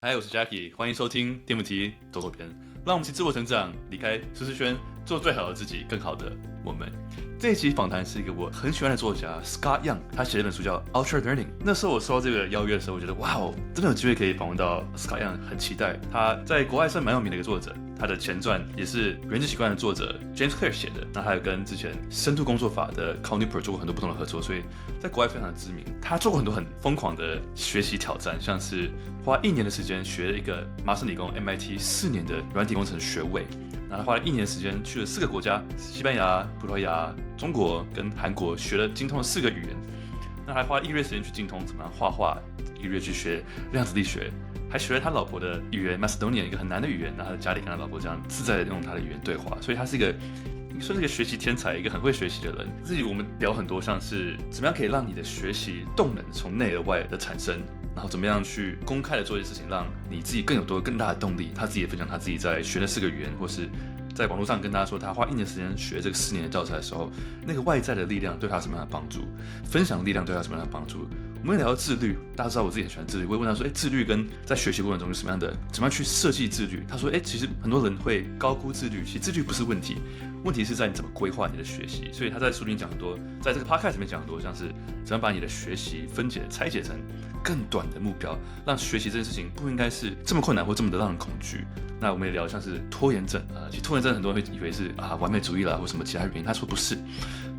嗨，我是 Jacky， 欢迎收听电扶梯走走篇，让我们一起自我成长，离开舒适圈，做最好的自己，更好的我们。这一期访谈是一个我很喜欢的作家 Scott Young， 他写了一本书叫 Ultra Learning。那时候我收到这个邀约的时候，我觉得哇哦，真的有机会可以访问到 Scott Young， 很期待。他在国外算蛮有名的一个作者，他的前传也是《原子习惯》的作者 James Clear 写的。那还有跟之前深度工作法的 Cal Newport 做过很多不同的合作，所以在国外非常的知名。他做过很多很疯狂的学习挑战，像是花1年的时间学了一个麻省理工 MIT 4年的软体工程学位。然后他花了1年的时间去了4个国家：西班牙、葡萄牙、中国跟韩国，学了精通了4个语言。那还花了1个月时间去精通怎么样画画，1个月去学量子力学，还学了他老婆的语言 Macedonian 一个很难的语言。那他在家里跟他老婆这样自在的用他的语言对话，所以他是一个算是一个学习天才，一个很会学习的人。自己我们聊很多，像是怎么样可以让你的学习动能从内而外的产生。然后怎么样去公开的做一些事情，让你自己更有更大的动力。他自己也分享他自己在学的4个语言，或是在网络上跟大家说他花1年时间学这个4年的教材的时候，那个外在的力量对他有什么样的帮助，分享的力量对他有什么样的帮助。我们会聊到自律，大家知道我自己很喜欢自律，我会问他说，自律跟在学习过程中是什么样的，怎么样去设计自律？他说，其实很多人会高估自律，其实自律不是问题，问题是在你怎么规划你的学习。所以他在书里讲很多，在这个 podcast 里面讲很多，像是怎么把你的学习分解、拆解成更短的目标，让学习这件事情不应该是这么困难或这么的让人恐惧。那我们也聊像是拖延症其实拖延症很多人会以为是完美主义啦或什么其他原因，他说不是。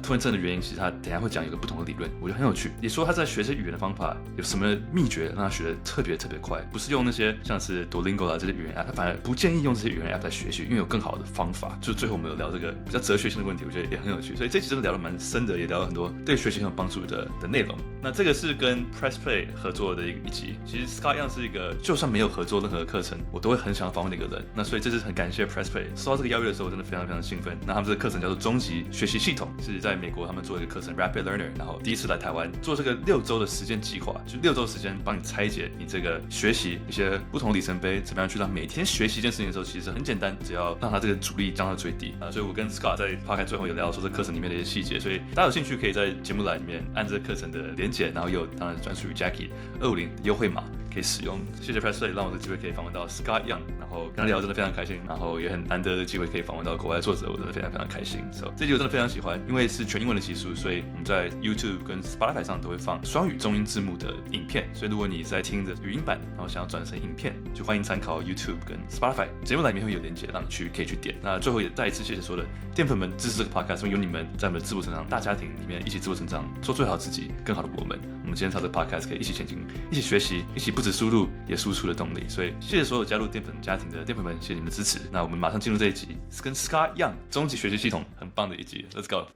拖延症的原因，其实他等一下会讲有个不同的理论，我觉得很有趣。也说他在学这语言的方法有什么秘诀，让他学得特别快，不是用那些像是 Duolingo 啦这些语言 app， 他反而不建议用这些语言 app 来学习，因为有更好的方法。就最后我们有聊这个比较哲学性的问题，我觉得也很有趣。所以这期真的聊得蛮深的，也聊了很多对学习很有帮助的内容。那这个是跟 Press Play 合作的一集。其实 Scott Young 是一个就算没有合作任何课程，我都会很想要访问的一个人。那所以这次很感谢 Press Play， 收到这个邀约的时候，我真的非常兴奋。那他们这个课程叫做终极学习系统，是在美国他们做一个课程 Rapid Learner， 然后第一次来台湾做这个6周的时间计划，就6周时间帮你拆解你这个学习一些不同的里程碑，怎么样去让每天学习一件事情的时候，其实很简单，只要让它这个阻力降到最低所以我跟 Scott 在 podcast 最后有聊到说这课程里面的一些细节，所以大家有兴趣可以在节目栏里面按这个课程的连结，然后也有当然专属于 Jacky 250优惠码可以使用。谢谢 Press Play 让我的机会可以访问到 Scott Young， 然后跟他聊真的非常开心，然后也很难得的机会可以访问到国外的作者，我真的非常开心。So 这集我真的非常喜欢，因为是全英文的集数，所以我们在 YouTube 跟 Spotify 上都会放双语中英字幕的影片，所以如果你在听着语音版，然后想要转成影片，就欢迎参考 YouTube 跟 Spotify 节目栏里面会有连结，让你可以去点。那最后也再一次谢谢所有的淀粉们支持这个 podcast， 因为有你们在我们的自我成长大家庭里面一起自我成长，做最好自己，更好的我们。我们今天朝这个 podcast 可以一起前进，一起学习，一起不止输入也输出的动力。所以谢谢所有加入淀粉家庭的淀粉们，谢谢你们的支持。那我们马上进入这一集，是跟 Scott Young 终极学习系统很棒的一集 ，Let's go。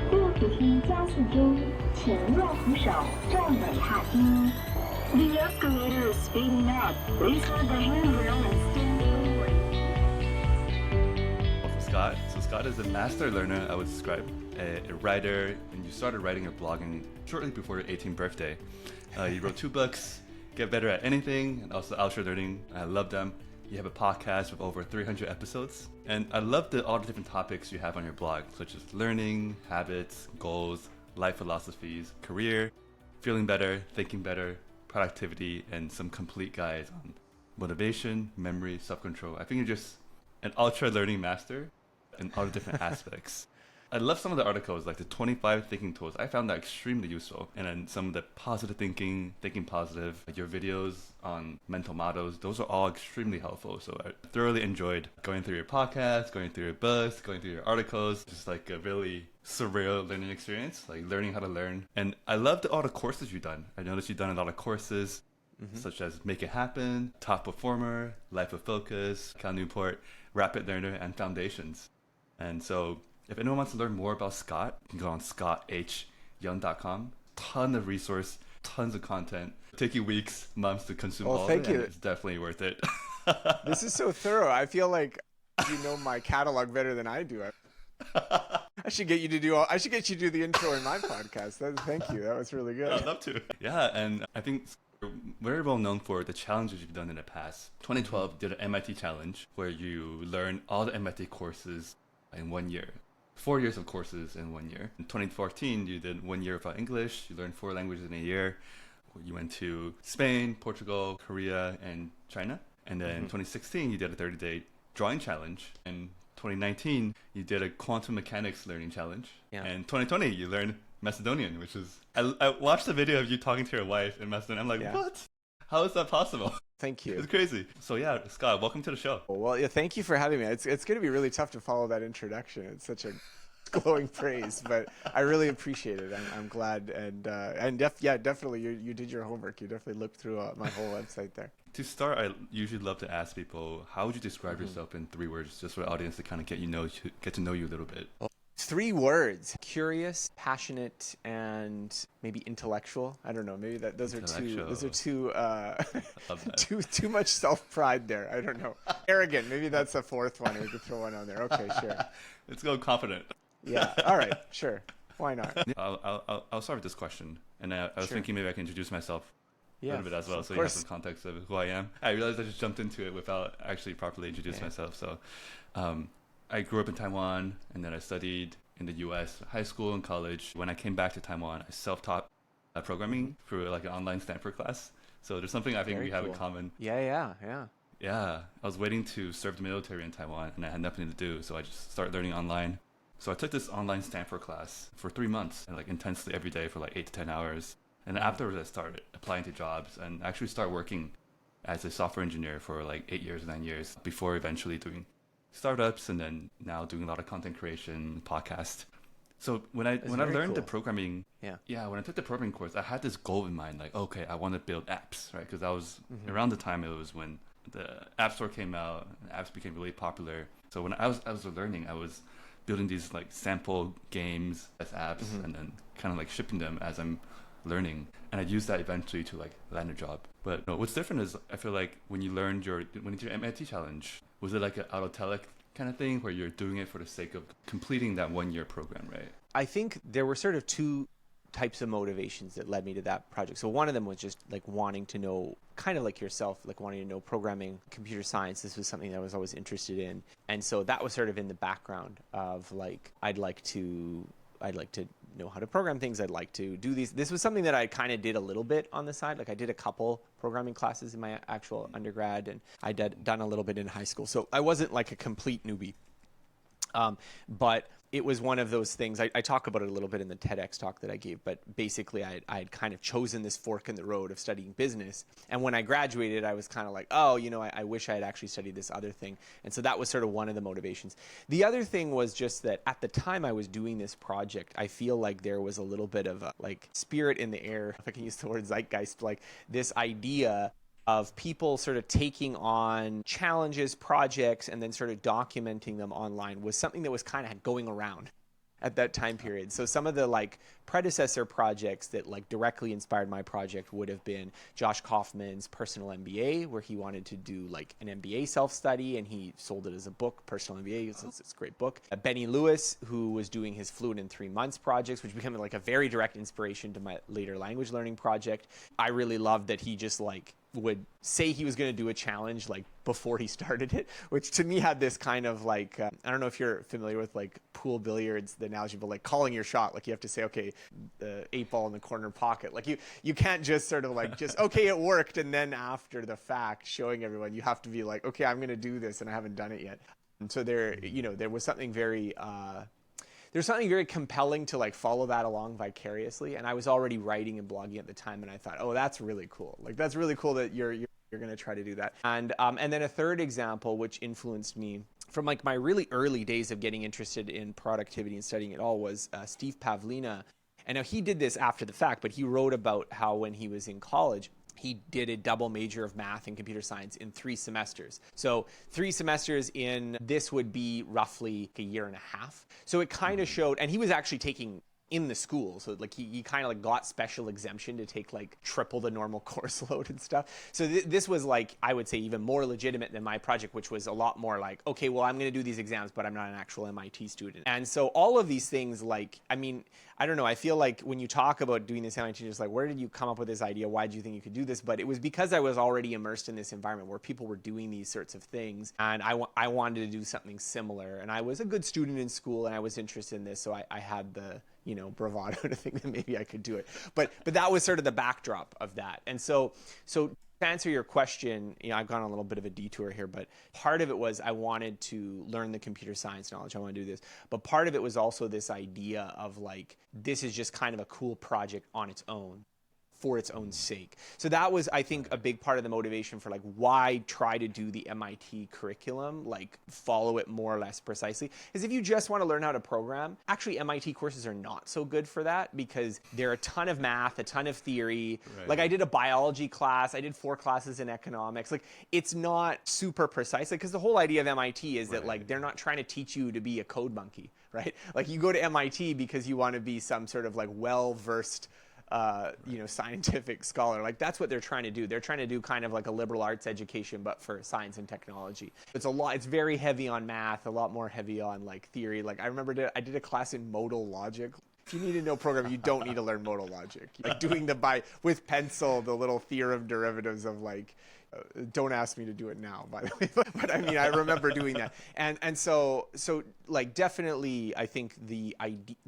电扶梯加速中，请握扶手，站稳踏阶。The escalator is speeding up. Please hold the handrail and stand forward. Welcome, Scott. So Scott is a master learner, I would describe, a writer, and you started writing your blogging shortly before your 18th birthday. You wrote 2 books, Get Better at Anything, and also Ultra Learning. I love them. You have a podcast with over 300 episodes. And I love all the different topics you have on your blog, such as learning, habits, goals, life philosophies, career, feeling better, thinking better, productivity, and some complete guides on motivation, memory, self-control. I think you're just an ultra learning master in all the different aspects. I love some of the articles, like the 25 thinking tools. I found that extremely useful. And then some of the positive thinking positive, like your videos on mental models, those are all extremely helpful. So I thoroughly enjoyed going through your podcast, going through your books, going through your articles. Just like a really surreal learning experience, like learning how to learn. And I loved all the courses you've done. I noticed you've done a lot of courses, such as Make It Happen, Top Performer, Life of Focus, Cal Newport, Rapid Learner, and Foundations. And so if anyone wants to learn more about Scott, you can go on scotthyoung.com. Ton of resource, tons of content. Take you weeks, months to consume all of it. And it's definitely worth it. This is so thorough. I feel like you know my catalog better than I do. I should get you to do the intro in my podcast. Thank you. That was really good. I'd love to. Yeah, and I think you're very well known for the challenges you've done in the past. 2012, you did an MIT challenge where you learned all the MIT courses in 1 year. 4 years of courses in 1 year. In 2014, you did 1 year of English. You learned 4 languages in a year. You went to Spain, Portugal, Korea, and China. And then 2016, you did a 30-day drawing challenge. And 2019, you did a quantum mechanics learning challenge. Yeah. And 2020, you learned Macedonian, which is... I watched the video of you talking to your wife in Macedonian. I'm like, what? How is that possible? Thank you. It's crazy. So yeah, Scott, welcome to the show. Well, yeah, thank you for having me. It's going to be really tough to follow that introduction. It's such a glowing praise, but I really appreciate it. I'm glad, and definitely you did your homework. You definitely looked through my whole website there. To start, I usually love to ask people, how would you describe yourself in 3 words, just for the audience to kind of get to know you a little bit? 3 words: curious, passionate, and maybe intellectual. I don't know. Maybe those are too too much self-pride there. I don't know. Arrogant. Maybe that's the 4th one. We could throw one on there. Okay, sure. Let's go confident. Yeah. All right. Sure. Why not? I'll start with this question, and I was thinking maybe I can introduce myself a little bit as well, so you have some context of who I am. I realized I just jumped into it without actually properly introducing myself. So, I grew up in Taiwan, and then I studied in the U.S. high school and college. When I came back to Taiwan, I self-taught programming through like an online Stanford class. So there's something I think we have in common. Yeah. Yeah, I was waiting to serve the military in Taiwan, and I had nothing to do, so I just started learning online. So I took this online Stanford class for 3 months, and like intensely every day for like 8 to 10 hours. And afterwards, I started applying to jobs and actually started working as a software engineer for like 8 years, 9 years, before eventually doing startups, and then now doing a lot of content creation, podcast. So when I learned the programming, when I took the programming course, I had this goal in mind, like, okay, I want to build apps, right? Because I was around the time it was when the App Store came out, and apps became really popular. So when I was learning, I was building these like sample games as apps, and then kind of like shipping them as I'm learning, and I used that eventually to like land a job. But no, what's different is I feel like when you did your MIT challenge, was it like an autotelic kind of thing where you're doing it for the sake of completing that 1-year program, right? I think there were sort of 2 types of motivations that led me to that project. So one of them was just like wanting to know, kind of like yourself, like wanting to know programming, computer science. This was something that I was always interested in. And so that was sort of in the background of like, I'd like to know how to program things. I'd like to do these. This was something that I kind of did a little bit on the side. Like I did a couple programming classes in my actual undergrad, and I done a little bit in high school. So I wasn't like a complete newbie. But it was one of those things. I talk about it a little bit in the TEDx talk that I gave, but basically I had kind of chosen this fork in the road of studying business. And when I graduated, I was kind of like, oh, I wish I had actually studied this other thing. And so that was sort of one of the motivations. The other thing was just that at the time I was doing this project, I feel like there was a little bit of a like spirit in the air, if I can use the word zeitgeist, like this idea of people sort of taking on challenges, projects, and then sort of documenting them online was something that was kind of going around at that time period. So some of the like predecessor projects that like directly inspired my project would have been Josh Kaufman's Personal MBA, where he wanted to do like an MBA self-study, and he sold it as a book, Personal MBA. It's a great book. Benny Lewis, who was doing his Fluent in 3 Months projects, which became like a very direct inspiration to my later language learning project. I really loved that he just like would say he was going to do a challenge like before he started it, which to me had this kind of like, I don't know if you're familiar with like pool billiards, the analogy, but like calling your shot, like you have to say, okay, the 8 ball in the corner pocket. Like you can't just sort of like just, okay, it worked. And then after the fact showing everyone, you have to be like, okay, I'm going to do this and I haven't done it yet. And so there was something very, there's something very compelling to like follow that along vicariously. And I was already writing and blogging at the time, and I thought, oh, that's really cool. Like that's really cool that you're going to try to do that. And then a third example, which influenced me from like my really early days of getting interested in productivity and studying it all, was Steve Pavlina. And now he did this after the fact, but he wrote about how when he was in college, he did a double major of math and computer science in 3 semesters. So 3 semesters in this would be roughly a year and a half. So it kind of showed, and he was actually taking in the school. So like he kind of like got special exemption to take like triple the normal course load and stuff. So this was like, I would say even more legitimate than my project, which was a lot more like, okay, well, I'm going to do these exams, but I'm not an actual MIT student. And so all of these things, like, I mean, I don't know. I feel like when you talk about doing this MIT, just like, where did you come up with this idea? Why did you think you could do this? But it was because I was already immersed in this environment where people were doing these sorts of things. And I wanted to do something similar. And I was a good student in school and I was interested in this. So I had the bravado to think that maybe I could do it. But that was sort of the backdrop of that. And so to answer your question, I've gone on a little bit of a detour here, but part of it was I wanted to learn the computer science knowledge. I want to do this. But part of it was also this idea of like, this is just kind of a cool project on its own, for its own sake. So that was, I think, a big part of the motivation for like why try to do the MIT curriculum, like follow it more or less precisely. Because if you just want to learn how to program, actually MIT courses are not so good for that because they're a ton of math, a ton of theory. Right. Like I did a biology class, I did 4 classes in economics. Like it's not super precise because the whole idea of MIT is that like they're not trying to teach you to be a code monkey, right? Like you go to MIT because you want to be some sort of like well-versed scientific scholar. Like that's what they're trying to do. They're trying to do kind of like a liberal arts education, but for science and technology. It's very heavy on math, a lot more heavy on like theory. Like I remember I did a class in modal logic. If you need to know programming, you don't need to learn modal logic. Like doing with pencil, the little theorem derivatives of like, don't ask me to do it now, by the way. But I mean, I remember doing that. And so like definitely, I think the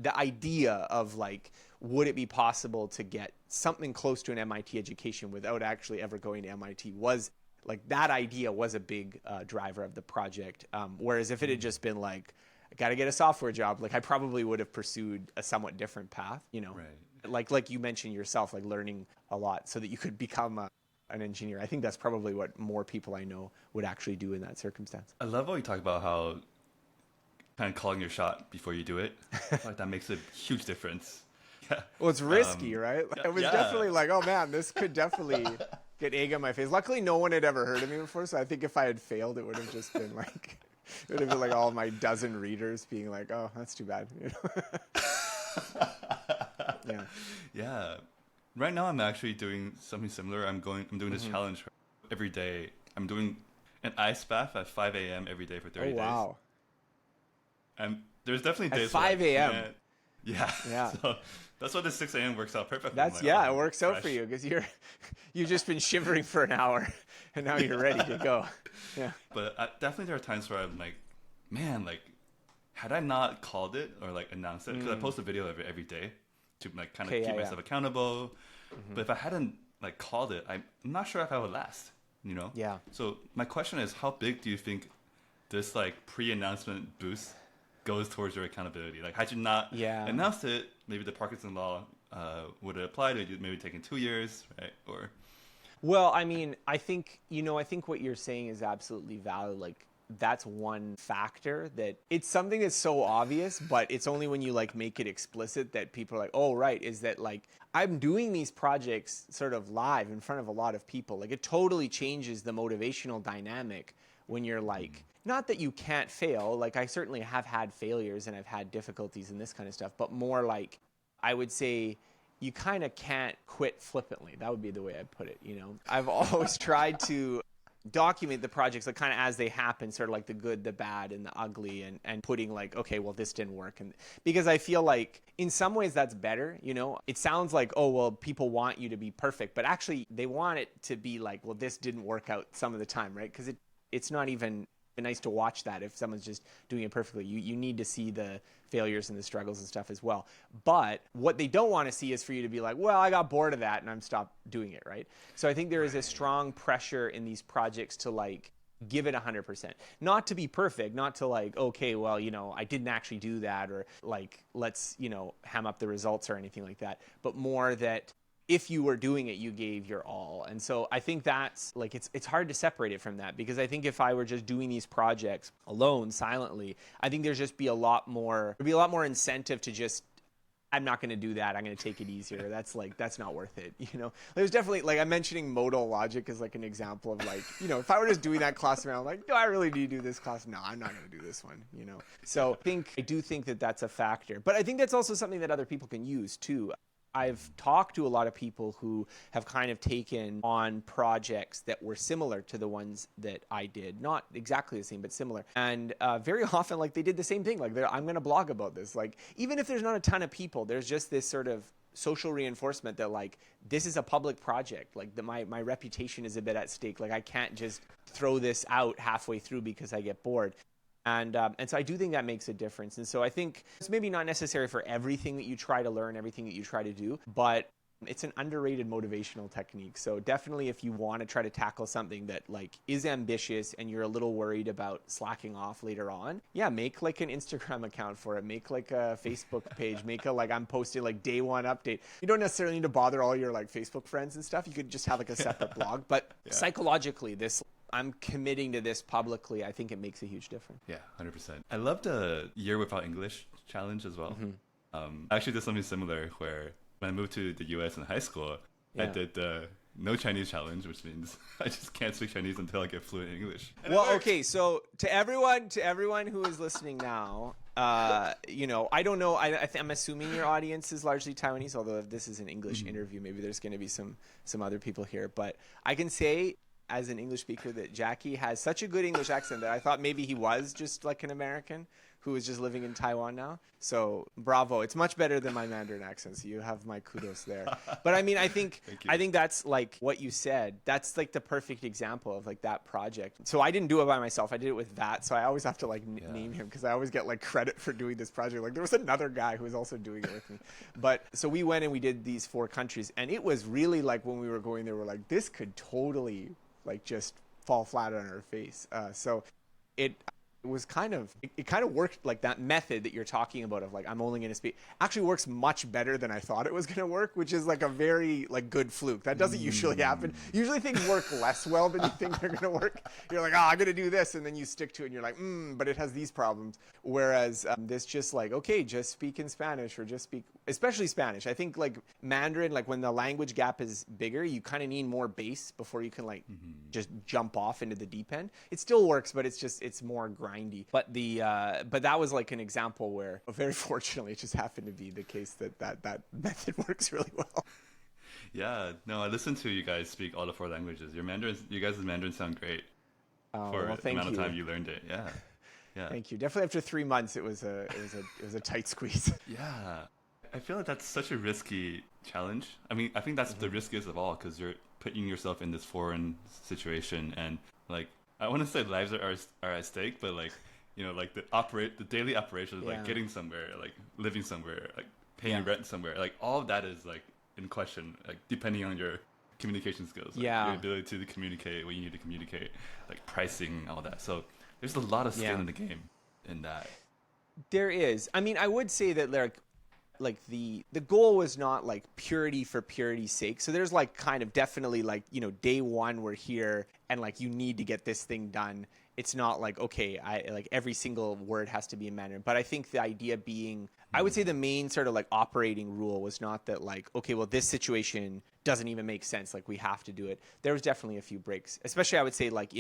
idea of like, would it be possible to get something close to an MIT education without actually ever going to MIT was like that idea was a big driver of the project. Whereas if it had just been like, I got to get a software job, like I probably would have pursued a somewhat different path, Right. Like you mentioned yourself, like learning a lot so that you could become an engineer. I think that's probably what more people I know would actually do in that circumstance. I love how you talk about how kind of calling your shot before you do it. I feel like that makes a huge difference. Yeah. Well, it's risky, right? It was definitely like, oh man, this could definitely get egg on my face. Luckily, no one had ever heard of me before, so I think if I had failed, it would have just been like, it would have been like all my dozen readers being like, oh, that's too bad. Yeah. Yeah. Right now, I'm actually doing something similar. I'm doing this challenge every day. I'm doing an ice bath at 5 a.m. every day for 30 days. Oh, wow. And there's definitely days at 5 a.m. Yeah. So that's why the 6 a.m. works out perfectly. It works out for you because you've just been shivering for an hour and now you're ready to go. Yeah. But definitely there are times where I'm like, man, like, had I not called it or like announced it, because I post a video every day to like kind of keep myself accountable. Mm-hmm. But if I hadn't like called it, I'm not sure if I would last, Yeah. So my question is, how big do you think this like pre-announcement boost goes towards your accountability? Like, had you not announced it, maybe the Parkinson law would have applied. It would maybe taken 2 years, right? Or, well, I mean, I think what you're saying is absolutely valid. Like, that's one factor that it's something that's so obvious, but it's only when you like make it explicit that people are like, oh, right, is that like I'm doing these projects sort of live in front of a lot of people. Like, it totally changes the motivational dynamic when you're like, not that you can't fail, like I certainly have had failures and I've had difficulties and this kind of stuff, but more like I would say you kind of can't quit flippantly. That would be the way I'd put it, I've always tried to document the projects like kind of as they happen, sort of like the good, the bad, and the ugly, and putting like, okay, well, this didn't work. And because I feel like in some ways that's better, it sounds like, oh, well, people want you to be perfect, but actually they want it to be like, well, this didn't work out some of the time, right? Because it's not even nice to watch that if someone's just doing it perfectly. You need to see the failures and the struggles and stuff as well. But what they don't want to see is for you to be like, well, I got bored of that and I'm stopped doing it, right? So I think there is a strong pressure in these projects to like give it 100%. Not to be perfect, not to like, okay, well, I didn't actually do that, or like, let's, ham up the results or anything like that, but more that if you were doing it, you gave your all. And so I think that's like, it's hard to separate it from that, because I think if I were just doing these projects alone, silently, I think there'd be a lot more incentive to just, I'm not going to do that. I'm going to take it easier. That's not worth it. There's definitely, like, I'm mentioning modal logic as like an example of like, if I were just doing that class around, like, do I really need to do this class? No, I'm not going to do this one, So I do think that that's a factor, but I think that's also something that other people can use too. I've talked to a lot of people who have kind of taken on projects that were similar to the ones that I did. Not exactly the same, but similar. And very often, like, they did the same thing. Like, I'm going to blog about this. Like, even if there's not a ton of people, there's just this sort of social reinforcement that, like, this is a public project. Like, my reputation is a bit at stake. Like, I can't just throw this out halfway through because I get bored. And so I do think that makes a difference. And so I think it's maybe not necessary for everything that you try to learn, everything that you try to do, but it's an underrated motivational technique. So definitely if you want to try to tackle something that like is ambitious and you're a little worried about slacking off later on, yeah, make like an Instagram account for it. Make like a Facebook page. Make a like I'm posting like day one update. You don't necessarily need to bother all your like Facebook friends and stuff. You could just have like a separate blog. But psychologically, this I'm committing to this publicly. I think it makes a huge difference. Yeah, 100%. I love the Year Without English challenge as well. I actually did something similar where when I moved to the US in high school, I did the no Chinese challenge, which means I just can't speak Chinese until I get fluent in English. And well, okay, so to everyone who is listening now, you know, I don't know. I'm assuming your audience is largely Taiwanese, although if this is an English interview, maybe there's going to be some other people here. But I can say, as an English speaker, that Jacky has such a good English accent that I thought maybe he was just like an American who is just living in Taiwan now. So bravo. It's much better than my Mandarin accent. So you have my kudos there. But I mean, I think that's like what you said. That's like the perfect example of like that project. So I didn't do it by myself. I did it with that. So I always have to like name him because I always get like credit for doing this project. Like there was another guy who was also doing it with me. But so we went and we did these 4 countries, and it was really like when we were going there, we're like, this could totally like just fall flat on our face. So it was kind of worked. Like that method that you're talking about of like I'm only going to speak actually works much better than I thought it was going to work, which is like a very like good fluke. That doesn't usually happen. Usually things work less well than you think they're going to work. You're like, I'm going to do this, and then you stick to it and you're like, but it has these problems. Whereas this just like, okay, just speak in Spanish, or just speak, especially Spanish. I think like Mandarin, like when the language gap is bigger, you kind of need more base before you can like just jump off into the deep end. It still works, but it's more grindy. But but that was like an example where, very fortunately, it just happened to be the case that method works really well. Yeah, no, I listened to you guys speak all the 4 languages. You guys' Mandarin sound great for the amount of time you learned it. Yeah. Thank you. Definitely after 3 months, it was a tight squeeze. Yeah, I feel like that's such a risky challenge. I mean, I think that's the riskiest of all, because you're putting yourself in this foreign situation, and like I want to say lives are at stake, but like, you know, like the daily operations, like getting somewhere, like living somewhere, like paying rent somewhere, like all of that is like in question, like depending on your communication skills, like your ability to communicate what you need to communicate, like pricing, all that. So there's a lot of skin in the game in that. There is. I mean, I would say that like the goal was not like purity for purity's sake. So there's like kind of definitely like, you know, day one we're here and like you need to get this thing done. It's not like, okay, I like every single word has to be in Mandarin. But I think the idea being, I would say the main sort of like operating rule was not that like, okay, well, this situation doesn't even make sense. Like we have to do it. There was definitely a few breaks, especially I would say like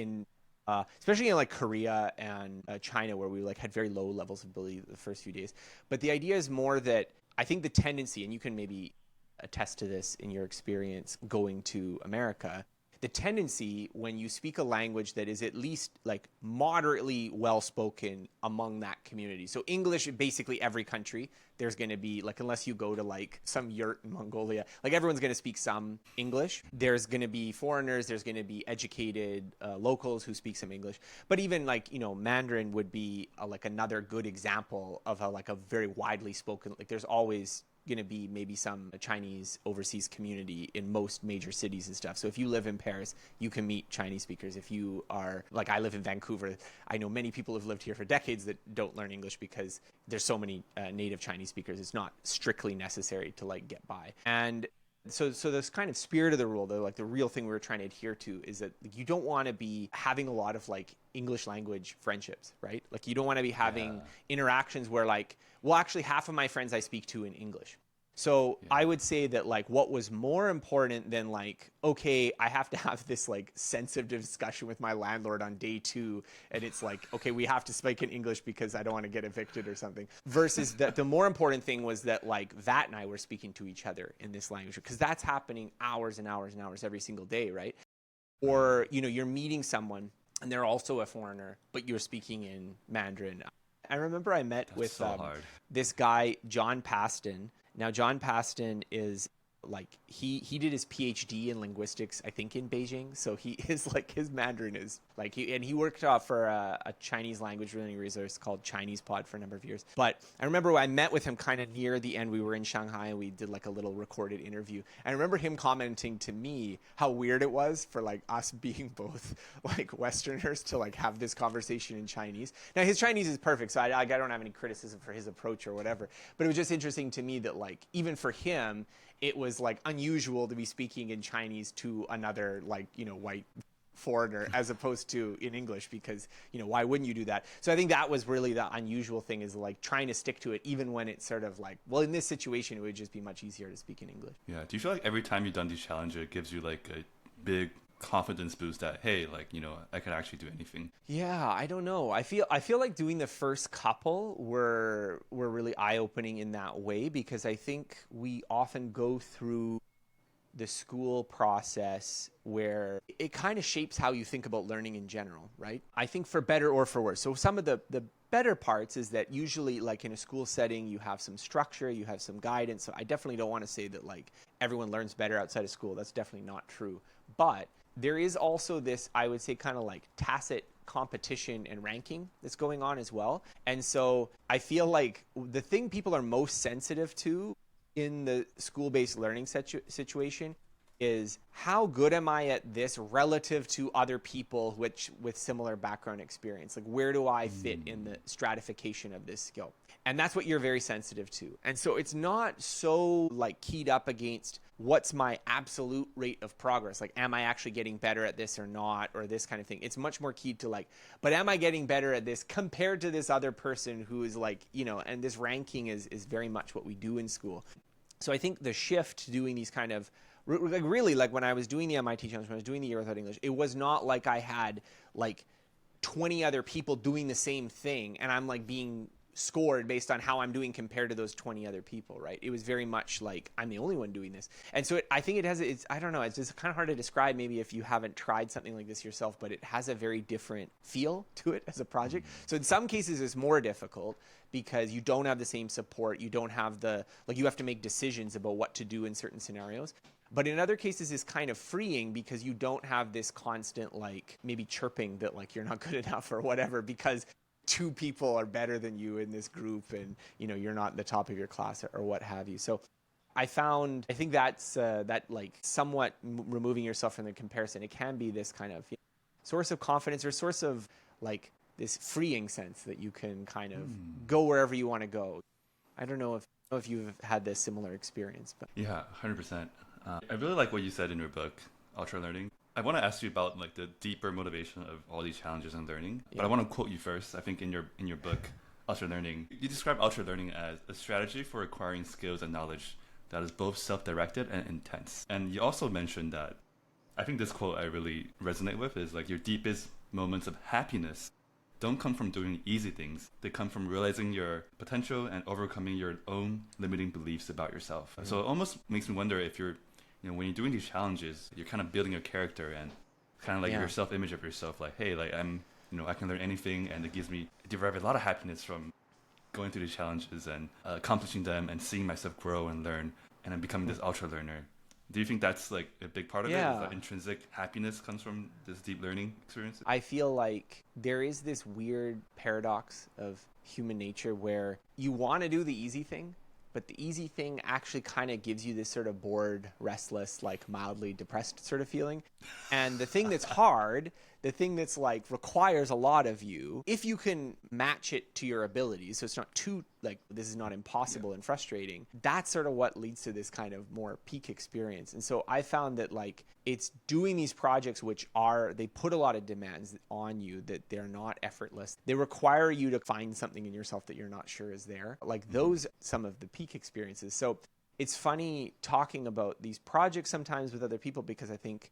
especially in like Korea and China, where we like had very low levels of ability the first few days. But the idea is more that I think the tendency, and you can maybe attest to this in your experience going to America, the tendency when you speak a language that is at least like moderately well spoken among that community. So English, basically every country, there's going to be like, unless you go to like some yurt in Mongolia, like everyone's going to speak some English. There's going to be foreigners, there's going to be educated locals who speak some English. But even like, you know, Mandarin would be like another good example of a very widely spoken, like there's always going to be maybe some Chinese overseas community in most major cities and stuff. So if you live in Paris, you can meet Chinese speakers. If you are, like I live in Vancouver, I know many people have lived here for decades that don't learn English because there's so many native Chinese speakers. It's not strictly necessary to like get by. And so this kind of spirit of the rule, though, like the real thing we were trying to adhere to is that you don't want to be having a lot of like English language friendships, right? Like you don't want to be having interactions where like, well, actually half of my friends I speak to in English. So I would say that like what was more important than like, okay, I have to have this like sensitive discussion with my landlord on day 2. And it's like, okay, we have to speak in English because I don't want to get evicted or something. Versus that the more important thing was that like Vat and I were speaking to each other in this language, because that's happening hours and hours and hours every single day, right? Or, you know, you're meeting someone and they're also a foreigner, but you're speaking in Mandarin. I remember I met with this guy, John Paston. Now, John Paston is like he did his PhD in linguistics, I think in Beijing. So his Mandarin is like, he worked for a Chinese language learning resource called Chinese Pod for a number of years. But I remember I met with him kind of near the end. We were in Shanghai and we did like a little recorded interview. And I remember him commenting to me how weird it was for like us being both like Westerners to like have this conversation in Chinese. Now his Chinese is perfect, so I don't have any criticism for his approach or whatever. But it was just interesting to me that like even for him, it was like unusual to be speaking in Chinese to another like, white foreigner as opposed to in English, because, why wouldn't you do that? So I think that was really the unusual thing, is like trying to stick to it even when it's sort of like, well, in this situation, it would just be much easier to speak in English. Yeah. Do you feel like every time you've done these challenges, it gives you like a big confidence boost that, hey, like, I could actually do anything? Yeah, I don't know. I feel like doing the first couple were really eye-opening in that way, because I think we often go through the school process where it kind of shapes how you think about learning in general, right? I think for better or for worse. So some of the better parts is that usually like in a school setting, you have some structure, you have some guidance. So I definitely don't want to say that like everyone learns better outside of school. That's definitely not true. But there is also this, I would say, kind of like tacit competition and ranking that's going on as well. And so I feel like the thing people are most sensitive to in the school-based learning situation is how good am I at this relative to other people with similar background experience? Like, where do I fit in the stratification of this skill? And that's what you're very sensitive to. And so it's not so like keyed up against what's my absolute rate of progress? Like, am I actually getting better at this or not, or this kind of thing? It's much more keyed to like, but am I getting better at this compared to this other person who is like, and this ranking is very much what we do in school. So I think the shift to doing these kind of, like really like when I was doing the MIT challenge, when I was doing the Year Without English, it was not like I had like 20 other people doing the same thing and I'm like being scored based on how I'm doing compared to those 20 other people, right? It was very much like I'm the only one doing this. And so I think it's I don't know, it's just kind of hard to describe maybe if you haven't tried something like this yourself, but it has a very different feel to it as a project. So in some cases it's more difficult because you don't have the same support, you don't have you have to make decisions about what to do in certain scenarios. But in other cases, it's kind of freeing because you don't have this constant, like, maybe chirping that, like, you're not good enough or whatever because two people are better than you in this group and, you're not the top of your class or what have you. So I think that's that, like, somewhat removing yourself from the comparison. It can be this kind of source of confidence or source of, like, this freeing sense that you can kind of go wherever you want to go. I don't know if you've had this similar experience. But Yeah, 100%. I really like what you said in your book, Ultra Learning. I want to ask you about like the deeper motivation of all these challenges in learning, but I want to quote you first. I think in your book, Ultra Learning, you describe Ultra Learning as a strategy for acquiring skills and knowledge that is both self-directed and intense. And you also mentioned that, I think this quote I really resonate with, is like your deepest moments of happiness don't come from doing easy things. They come from realizing your potential and overcoming your own limiting beliefs about yourself. Mm-hmm. So it almost makes me wonder if you're, when you're doing these challenges, you're kind of building a character and kind of like your self-image of yourself. Like, hey, like I'm, I can learn anything, and I derive a lot of happiness from going through these challenges and accomplishing them and seeing myself grow and learn, and then becoming this ultra learner. Do you think that's like a big part of it? Is that intrinsic happiness comes from this deep learning experience? I feel like there is this weird paradox of human nature where you want to do the easy thing, but the easy thing actually kind of gives you this sort of bored, restless, like mildly depressed sort of feeling. And the thing that's hard, the thing that's like requires a lot of you, if you can match it to your abilities, so it's not too like this is not impossible and frustrating, that's sort of what leads to this kind of more peak experience. And so I found that like it's doing these projects they put a lot of demands on you, that they're not effortless. They require you to find something in yourself that you're not sure is there. Like those, some of the peak experiences. So it's funny talking about these projects sometimes with other people because I think,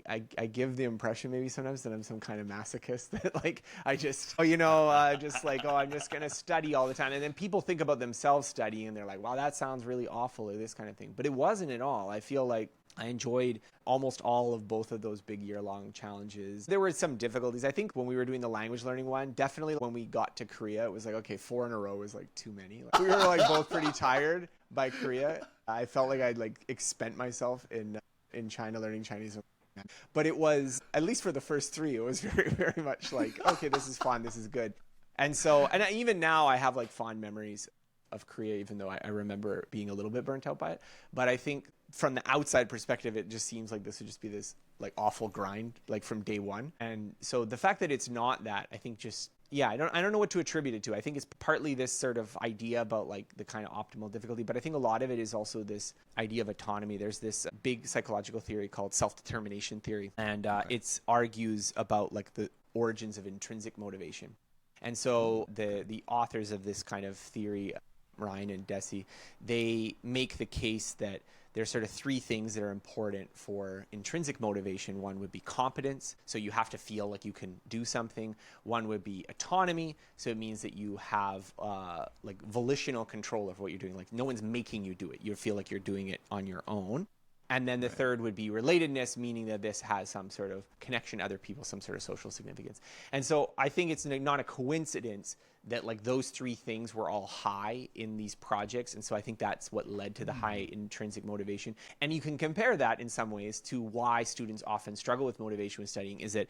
I give the impression maybe sometimes that I'm some kind of masochist that like, I just, I'm just going to study all the time. And then people think about themselves studying and they're like, wow, that sounds really awful or this kind of thing. But it wasn't at all. I feel like I enjoyed almost all of both of those big year-long challenges. There were some difficulties. I think when we were doing the language learning one, definitely when we got to Korea, it was like, okay, 4 in a row was like too many. Like, we were like both pretty tired by Korea. I felt like I'd like spent myself in China learning Chinese. But it was, at least for the first 3, it was very, very much like, okay, this is fun, this is good. And so, and even now I have like fond memories of Korea, even though I remember being a little bit burnt out by it. But I think from the outside perspective, it just seems like this would just be this like awful grind, like from day one. And so the fact that it's not that, I think just, yeah, I don't know what to attribute it to. I think it's partly this sort of idea about like the kind of optimal difficulty, but I think a lot of it is also this idea of autonomy. There's this big psychological theory called self-determination theory, and it argues about like the origins of intrinsic motivation. And so the authors of this kind of theory, Ryan and Deci, they make the case that there's sort of 3 things that are important for intrinsic motivation. One would be competence, so you have to feel like you can do something. One would be autonomy, so it means that you have like volitional control of what you're doing. Like no one's making you do it. You feel like you're doing it on your own. And then the third would be relatedness, meaning that this has some sort of connection to other people, some sort of social significance. And so I think it's not a coincidence that like those 3 things were all high in these projects. And so I think that's what led to the high intrinsic motivation. And you can compare that in some ways to why students often struggle with motivation when studying, is that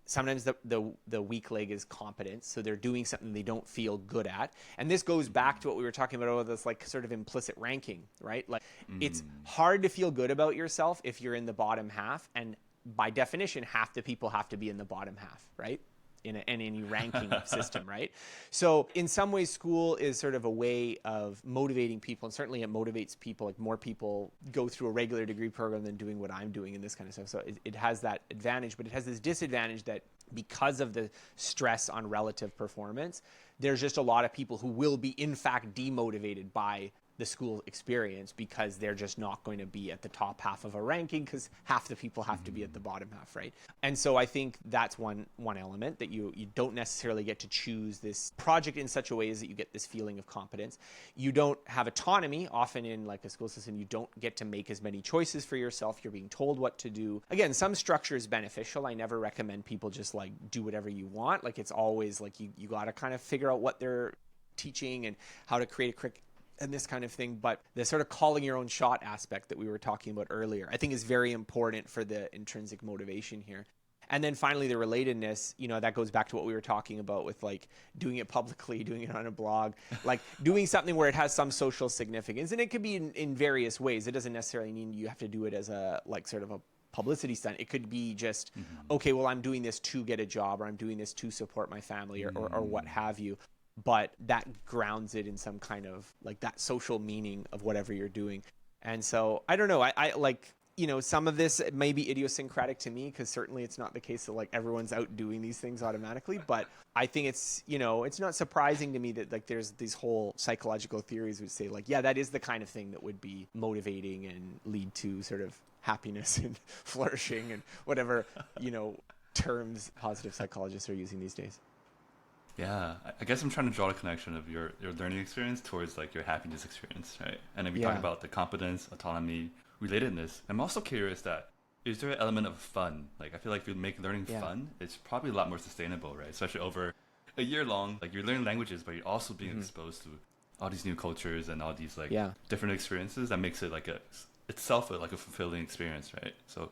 sometimes the weak leg is competence, so they're doing something they don't feel good at. And this goes back to what we were talking about this like sort of implicit ranking, right? Like it's hard to feel good about yourself if you're in the bottom half, and by definition, half the people have to be in the bottom half, right? In any ranking system, right? So in some ways, school is sort of a way of motivating people, and certainly it motivates people. Like more people go through a regular degree program than doing what I'm doing and this kind of stuff. So it has that advantage, but it has this disadvantage that because of the stress on relative performance, there's just a lot of people who will be in fact demotivated by the school experience because they're just not going to be at the top half of a ranking because half the people have to be at the bottom half, right? And so I think that's one element, that you don't necessarily get to choose this project in such a way as that you get this feeling of competence. You don't have autonomy. Often in like a school system, you don't get to make as many choices for yourself. You're being told what to do. Again, some structure is beneficial. I never recommend people just like do whatever you want. Like it's always like you got to kind of figure out what they're teaching and how to create a curriculum and this kind of thing. But the sort of calling your own shot aspect that we were talking about earlier, I think is very important for the intrinsic motivation here. And then finally, the relatedness, that goes back to what we were talking about with like doing it publicly, doing it on a blog, like doing something where it has some social significance. And it could be in various ways. It doesn't necessarily mean you have to do it as a like sort of a publicity stunt. It could be just, okay, well, I'm doing this to get a job, or I'm doing this to support my family, or what have you. But that grounds it in some kind of like that social meaning of whatever you're doing. And so I don't know, I like, some of this may be idiosyncratic to me, because certainly it's not the case that like everyone's out doing these things automatically. But I think it's, it's not surprising to me that like there's these whole psychological theories which say like, yeah, that is the kind of thing that would be motivating and lead to sort of happiness and flourishing and whatever, terms positive psychologists are using these days. Yeah, I guess I'm trying to draw a connection of your learning experience towards like your happiness experience, right? And then we talk about the competence, autonomy, relatedness. I'm also curious that, is there an element of fun? Like I feel like if you make learning fun, it's probably a lot more sustainable, right? Especially over a year long, like you're learning languages, but you're also being exposed to all these new cultures and all these like different experiences that makes it like itself a fulfilling experience, right? So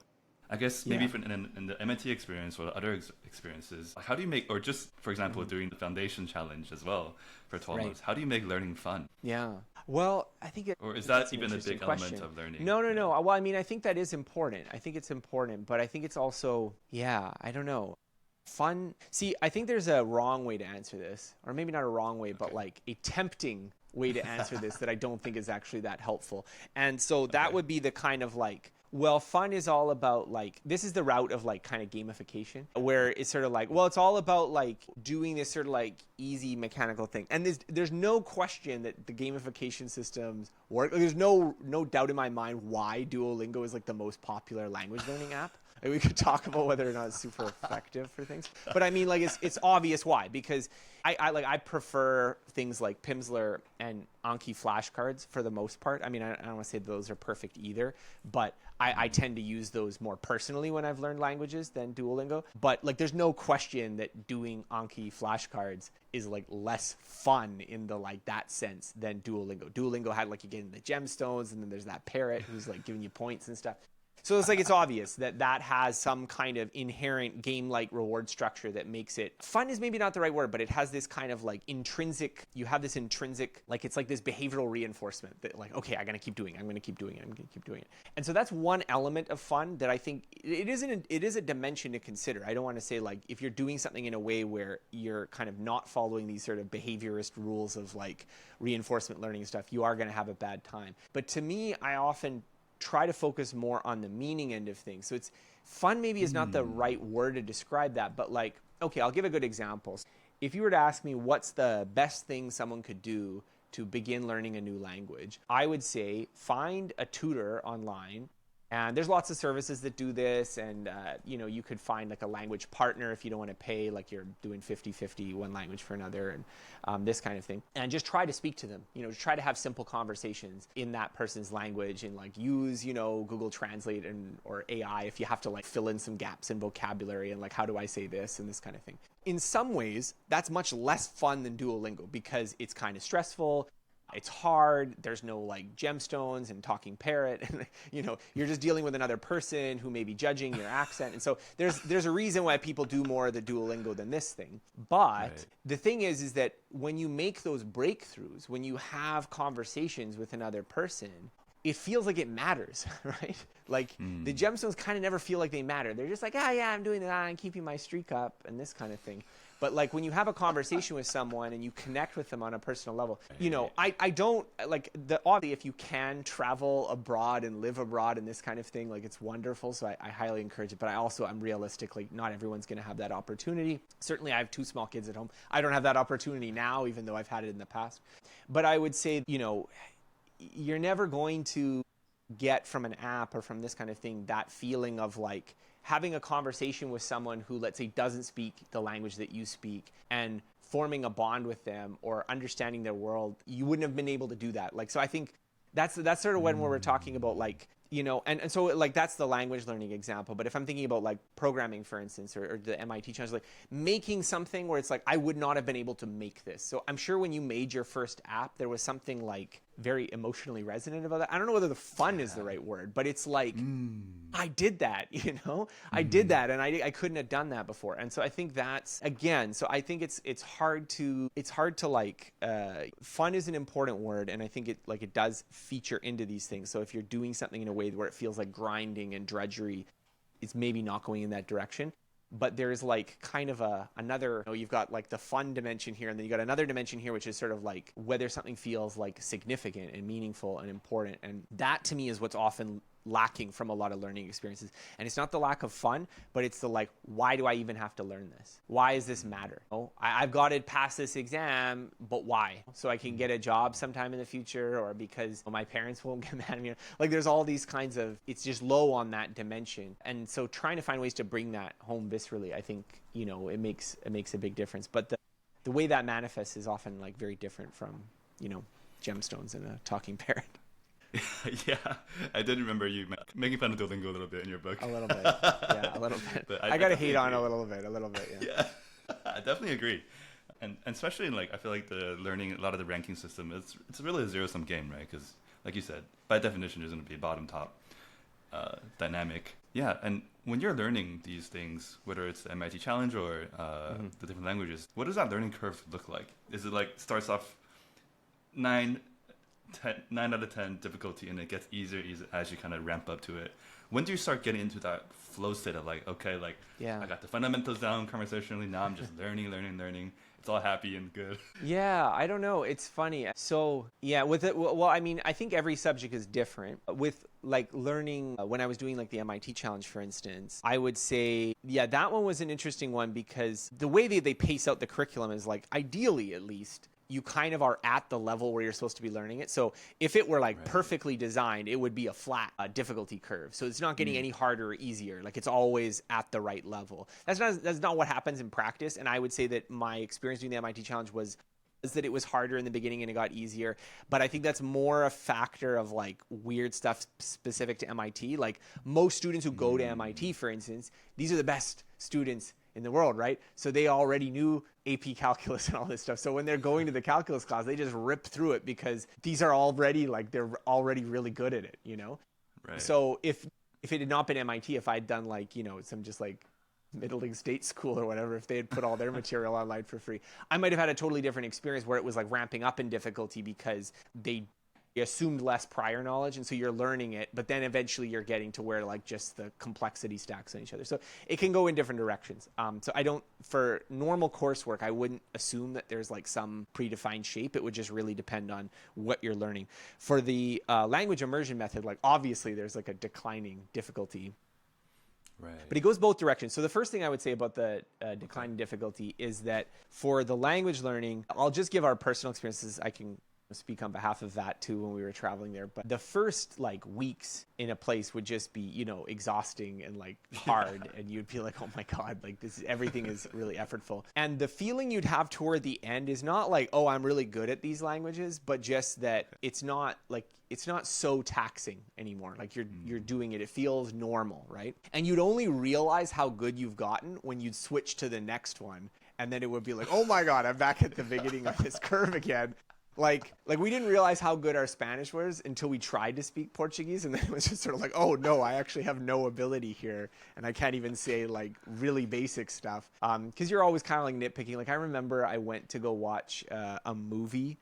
I guess maybe in the MIT experience or other experiences, how do you make, or just, for example, doing the foundation challenge as well for 12 months, how do you make learning fun? Yeah. Well, I think or is that even a big element of learning? No. Well, I mean, I think that is important. I think it's important, but I think it's also, I don't know. Fun. See, I think there's a wrong way to answer this, or maybe not a wrong way, but like a tempting way to answer this that I don't think is actually that helpful. And so that would be the kind of like, well, fun is all about like, this is the route of like kind of gamification, where it's sort of like, well, it's all about like doing this sort of like easy mechanical thing. And there's no question that the gamification systems work. There's no doubt in my mind why Duolingo is like the most popular language learning app. Like, we could talk about whether or not it's super effective for things, but I mean, like it's obvious why, because I prefer things like Pimsleur and Anki flashcards for the most part. I mean, I don't want to say those are perfect either, but I tend to use those more personally when I've learned languages than Duolingo. But like, there's no question that doing Anki flashcards is like less fun in the like that sense than Duolingo. Duolingo had like, you get in the gemstones, and then there's that parrot who's like giving you points and stuff. So it's like, it's obvious that that has some kind of inherent game-like reward structure that makes it fun is maybe not the right word, but it has this kind of like intrinsic, you have this intrinsic, like it's like this behavioral reinforcement that like, okay, I'm going to keep doing it. I'm going to keep doing it. I'm going to keep doing it. And so that's one element of fun that I think it is a dimension to consider. I don't want to say like, if you're doing something in a way where you're kind of not following these sort of behaviorist rules of like reinforcement learning and stuff, you are going to have a bad time. But to me, I often try to focus more on the meaning end of things. So it's fun maybe is not the right word to describe that, but like, okay, I'll give a good example. If you were to ask me what's the best thing someone could do to begin learning a new language, I would say find a tutor online. And there's lots of services that do this, and you know, you could find like a language partner if you don't want to pay, like you're doing 50-50 one language for another, and this kind of thing. And just try to speak to them, you know, try to have simple conversations in that person's language, and like use, you know, Google Translate or AI if you have to like fill in some gaps in vocabulary and like, how do I say this and this kind of thing. In some ways, that's much less fun than Duolingo because it's kind of stressful. It's hard. There's no like gemstones and talking parrot, and you know, you're just dealing with another person who may be judging your accent. And so there's a reason why people do more of the Duolingo than this thing. But the thing is that when you make those breakthroughs, when you have conversations with another person, it feels like it matters, right? Like the gemstones kind of never feel like they matter. They're just like, yeah, I'm doing that. I'm keeping my streak up and this kind of thing. But like when you have a conversation with someone and you connect with them on a personal level, you know, I don't like obviously if you can travel abroad and live abroad and this kind of thing, like it's wonderful. So I highly encourage it. But I'm realistic, like not everyone's going to have that opportunity. Certainly I have 2 small kids at home. I don't have that opportunity now, even though I've had it in the past. But I would say, you know, you're never going to get from an app or from this kind of thing that feeling of like having a conversation with someone who, let's say, doesn't speak the language that you speak and forming a bond with them or understanding their world. You wouldn't have been able to do that. Like, so I think that's sort of when we're talking about like, you know, and so like that's the language learning example. But if I'm thinking about like programming, for instance, or the MIT challenge, like making something where it's like, I would not have been able to make this. So I'm sure when you made your first app, there was something like very emotionally resonant about that. I don't know whether the fun is the right word, but it's like, I did that, you know, I did that, and I couldn't have done that before. And so I think that's, again, so I think it's hard to like, fun is an important word, and I think it does feature into these things. So if you're doing something in a way where it feels like grinding and drudgery, it's maybe not going in that direction. But there's like kind of another, you know, you've got like the fun dimension here, and then you got another dimension here, which is sort of like whether something feels like significant and meaningful and important. And that to me is what's often lacking from a lot of learning experiences. And it's not the lack of fun, but it's the like, why do I even have to learn this? Why does this matter? Oh, I've got to pass this exam, but why? So I can get a job sometime in the future, or because my parents won't get mad at me. Like there's all these kinds of, it's just low on that dimension. And so trying to find ways to bring that home viscerally, I think, you know, it makes a big difference. But the way that manifests is often like very different from, you know, gemstones and a talking parrot. Yeah, I did remember you making fun of Duolingo a little bit in your book. A little bit, yeah, a little bit. But I got to hate on a little bit, yeah. Yeah, I definitely agree. And especially in like, I feel like the learning, a lot of the ranking system, it's really a zero-sum game, right? Because like you said, by definition, there's going to be bottom-top dynamic. Yeah, and when you're learning these things, whether it's the MIT challenge or the different languages, what does that learning curve look like? Is it like starts off 9 out of 10 difficulty, and it gets easier as you kind of ramp up to it? When do you start getting into that flow state of like, okay, like I got the fundamentals down conversationally, now I'm just learning. It's all happy and good. Yeah, I don't know. It's funny. So yeah, with it, well, I mean, I think every subject is different. With like learning, when I was doing like the MIT challenge, for instance, I would say, yeah, that one was an interesting one because the way they pace out the curriculum is like, ideally at least, you kind of are at the level where you're supposed to be learning it. So if it were like perfectly designed, it would be a flat difficulty curve. So it's not getting any harder or easier. Like it's always at the right level. That's not what happens in practice. And I would say that my experience doing the MIT challenge was is that it was harder in the beginning and it got easier. But I think that's more a factor of like weird stuff specific to MIT. Like most students who go to MIT, for instance, these are the best students in the world, right? So they already knew AP calculus and all this stuff. So when they're going to the calculus class, they just rip through it because these are already like, they're already really good at it, you know? Right. So if it had not been MIT, if I'd done like, you know, some just like middling state school or whatever, if they had put all their material online for free, I might have had a totally different experience where it was like ramping up in difficulty because they assumed less prior knowledge, and so you're learning it, but then eventually you're getting to where like just the complexity stacks on each other. So it can go in different directions. So I don't, for normal coursework, I wouldn't assume that there's like some predefined shape. It would just really depend on what you're learning. For the language immersion method, like obviously there's like a declining difficulty. Right. But it goes both directions. So the first thing I would say about the declining difficulty is that for the language learning, I'll just give our personal experiences. I can speak on behalf of that too when we were traveling there. But the first like weeks in a place would just be, you know, exhausting and like hard. And you'd be like, oh my God, like everything is really effortful. And the feeling you'd have toward the end is not like, oh, I'm really good at these languages, but just that it's not so taxing anymore. Like you're doing it. It feels normal, right? And you'd only realize how good you've gotten when you'd switch to the next one. And then it would be like, oh my God, I'm back at the beginning of this curve again. Like we didn't realize how good our Spanish was until we tried to speak Portuguese, and then it was just sort of like, oh no, I actually have no ability here, and I can't even say like really basic stuff. Because you're always kind of like nitpicking. Like I remember I went to go watch a movie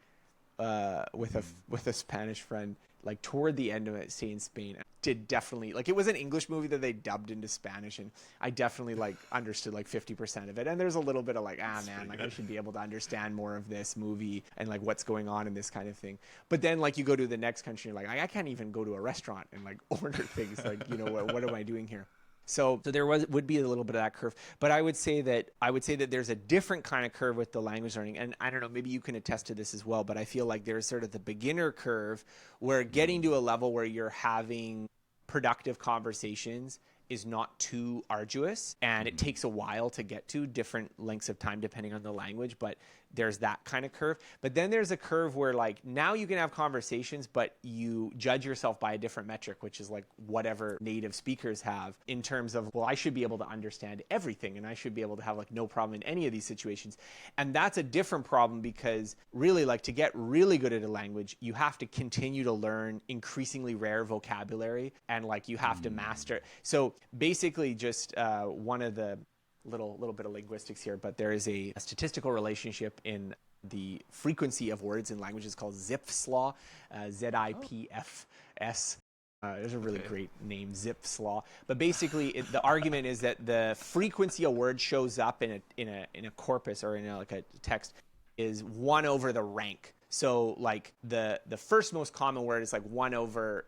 with a Spanish friend, like toward the end of it, stay in Spain. Did definitely, like, it was an English movie that they dubbed into Spanish, and I definitely like understood like 50% of it. And there's a little bit of like, man, like I should be able to understand more of this movie and like what's going on in this kind of thing. But then like you go to the next country, and you're like, I can't even go to a restaurant and like order things. Like, you know, what am I doing here? So there would be a little bit of that curve, but I would say that there's a different kind of curve with the language learning, and I don't know, maybe you can attest to this as well. But I feel like there's sort of the beginner curve where getting to a level where you're having productive conversations is not too arduous, and it takes a while to get to, different lengths of time depending on the language, but there's that kind of curve. But then there's a curve where like now you can have conversations, but you judge yourself by a different metric, which is like whatever native speakers have in terms of, well, I should be able to understand everything and I should be able to have like no problem in any of these situations. And that's a different problem because really like to get really good at a language, you have to continue to learn increasingly rare vocabulary, and like you have to master it. So basically just one of the little bit of linguistics here, but there is a statistical relationship in the frequency of words in languages called Zipf's law, ZIPFS. There's a really great name, Zipf's law. But basically, the argument is that the frequency a word shows up in a corpus or in like a text is 1 over the rank. So like the first most common word is like 1 over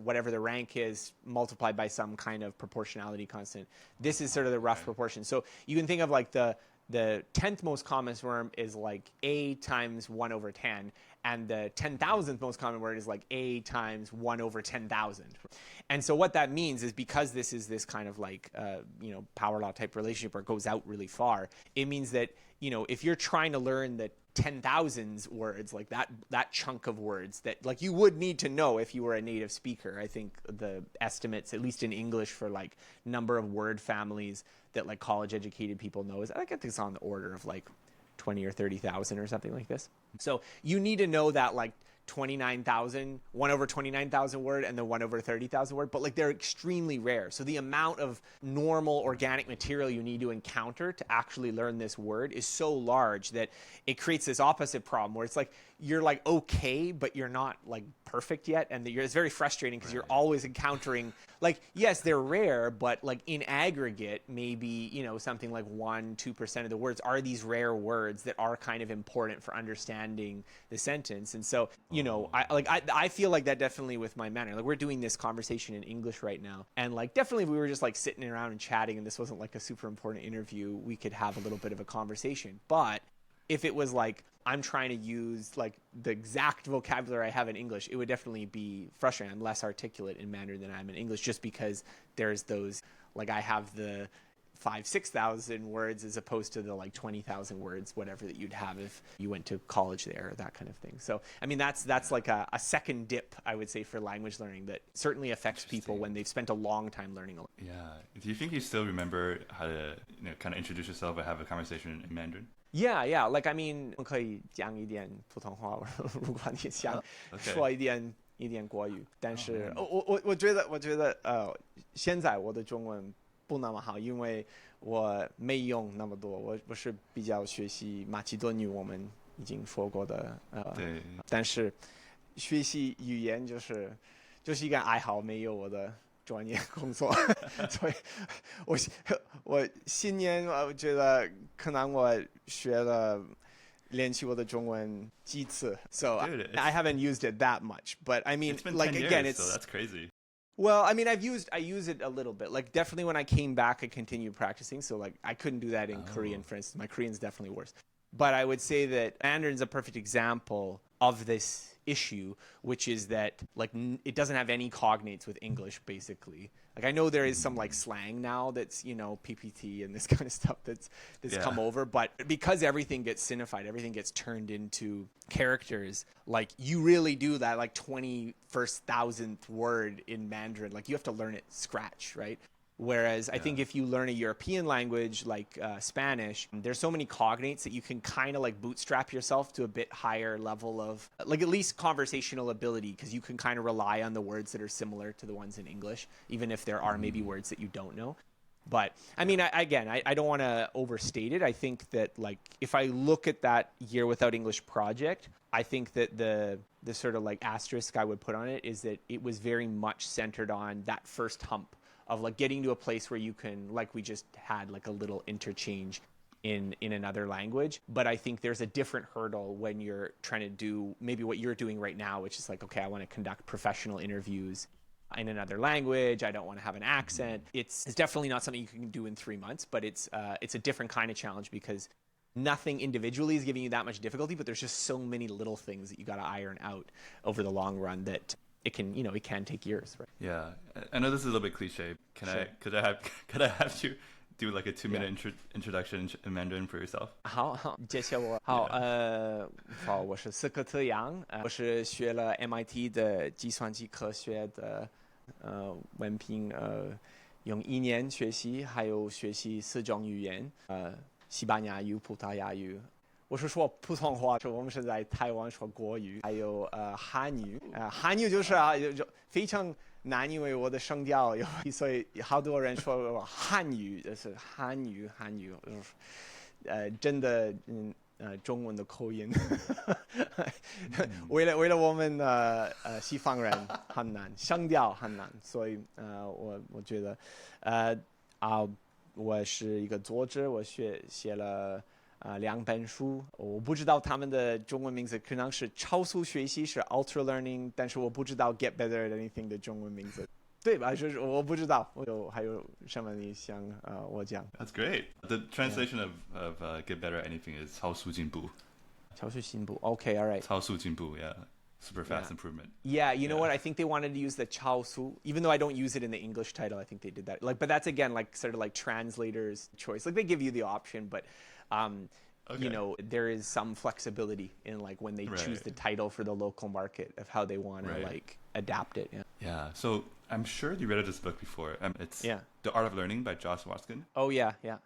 whatever the rank is multiplied by some kind of proportionality constant. This is sort of the rough proportion. So you can think of like the 10th most common term is like A times 1 over 10, and the 10,000th most common word is like A times 1 over 10,000. And so what that means is, because this is this kind of like power law type relationship where it goes out really far, it means that, you know, if you're trying to learn the 10,000 words, like that chunk of words that like you would need to know if you were a native speaker. I think the estimates, at least in English, for like number of word families that like college educated people know is, I think it's on the order of like 20 or 30,000 or something like this. So you need to know that like 29,000, 1 over 29,000 word, and then 1 over 30,000 word, but like they're extremely rare. So the amount of normal organic material you need to encounter to actually learn this word is so large that it creates this opposite problem where it's like you're like okay, but you're not like perfect yet, and it's very frustrating because you're always encountering, like, yes, they're rare, but like in aggregate, maybe, you know, something like 1-2% of the words are these rare words that are kind of important for understanding the sentence. And so, you know, I feel like that definitely with my manner. Like we're doing this conversation in English right now, and like definitely if we were just like sitting around and chatting and this wasn't like a super important interview, we could have a little bit of a conversation. But if it was like I'm trying to use like the exact vocabulary I have in English, it would definitely be frustrating. I'm less articulate in Mandarin than I'm in English, just because there's those, like I have the 6,000 words as opposed to the like 20,000 words, whatever that you'd have if you went to college there, or that kind of thing. So, I mean, that's like a second dip, I would say, for language learning that certainly affects people when they've spent a long time learning. Yeah. Do you think you still remember how to, kind of introduce yourself or have a conversation in Mandarin? Yeah. Like, I mean, 可以讲一点普通话，如果你想说一点国语，但是我觉得现在我的中文不那么好，因为我没用那么多，我是比较学习马其顿语，我们已经说过的，对，但是学习语言就是一个爱好，没有我的专业工作，所以我新年我觉得可能我练习我的中文几次 ，so Dude, I haven't used it that much, but I mean, it's been like 10 again, years, it's so that's crazy. Well, I mean, I use it a little bit. Like definitely when I came back, I continued practicing. So like I couldn't do that in Korean, for instance. My Korean's definitely worse. But I would say that Mandarin's a perfect example of this issue, which is that like it doesn't have any cognates with English, basically. Like I know there is some like slang now that's, PPT and this kind of stuff that's come over, but because everything gets sinified, everything gets turned into characters, like you really do that like 21,000th word in Mandarin, like you have to learn it scratch, right? Whereas I think if you learn a European language like Spanish, there's so many cognates that you can kind of like bootstrap yourself to a bit higher level of like at least conversational ability, because you can kind of rely on the words that are similar to the ones in English, even if there are maybe words that you don't know. But I mean, I don't want to overstate it. I think that like if I look at that year without English project, I think that the sort of like asterisk I would put on it is that it was very much centered on that first hump of like getting to a place where you can, like we just had like a little interchange in another language. But I think there's a different hurdle when you're trying to do maybe what you're doing right now, which is like, okay, I want to conduct professional interviews in another language. I don't want to have an accent. It's definitely not something you can do in 3 months, but it's a different kind of challenge because nothing individually is giving you that much difficulty, but there's just so many little things that you got to iron out over the long run that it can take years, right? Yeah, I know this is a little bit cliche. Could I have you do like a 2-minute introduction in Mandarin for yourself? 好，介绍我。好，我是斯科特杨，我是学了 MIT 的计算机科学的文凭，用1年学习，还有学习4种语言，西班牙语、葡萄牙语。我是说普通话，我们是在台湾说国语，还有汉语，汉语就是就非常难，因为我的声调有，所以好多人说汉语就是汉语，真的中文的口音，为了我们西方人很难，声调很难，所以我觉得我是一个作者，我写了。2本书，我不知道他们的中文名字，可能是超速学习，是 Ultra Learning， 但是我不知道 Get Better at Anything 的中文名字，对吧？就是我不知道，还有什么你想我讲 That's great. The translation of Get Better at Anything is 超速进步. 超速进步 Okay, all right. 超速进步 yeah. Super fast improvement. Yeah, you know what? I think they wanted to use the 超速, even though I don't use it in the English title. I think they did that. Like, but that's again like sort of like translators' choice. Like they give you the option, but there is some flexibility in like when they choose the title for the local market of how they want to like adapt it. Yeah. So I'm sure you read this book before. It's The Art of Learning by Josh Watkin. Oh yeah. Yeah,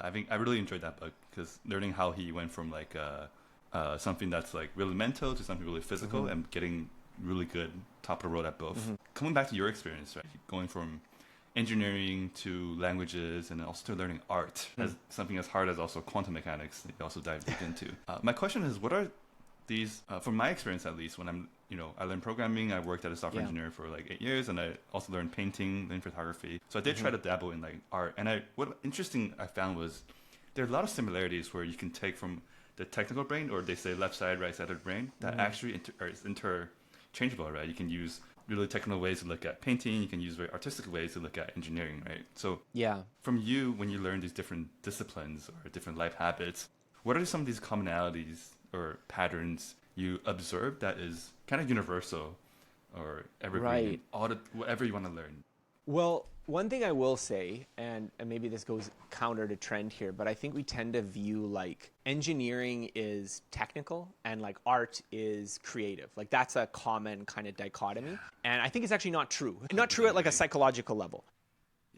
I think I really enjoyed that book because learning how he went from like something that's like really mental to something really physical and getting really good top of the road at both. Coming back to your experience, right? Going from engineering to languages and also to learning art as something as hard as also quantum mechanics that you also dive deep into. My question is, what are these, from my experience at least, when I learned programming, I worked as a software engineer for like 8 years, and I also learned painting, then photography. So I did try to dabble in like art. And what interesting I found was there are a lot of similarities where you can take from the technical brain, or they say left side, right side of the brain, that actually is interchangeable, right? You can use really technical ways to look at painting. You can use very artistic ways to look at engineering, right? So from you, when you learn these different disciplines or different life habits, what are some of these commonalities or patterns you observe that is kind of universal or evergreen, whatever you want to learn? Well, One thing I will say, and maybe this goes counter to trend here, but I think we tend to view like engineering is technical and like art is creative. Like that's a common kind of dichotomy. And I think it's actually not true. Not true at like a psychological level.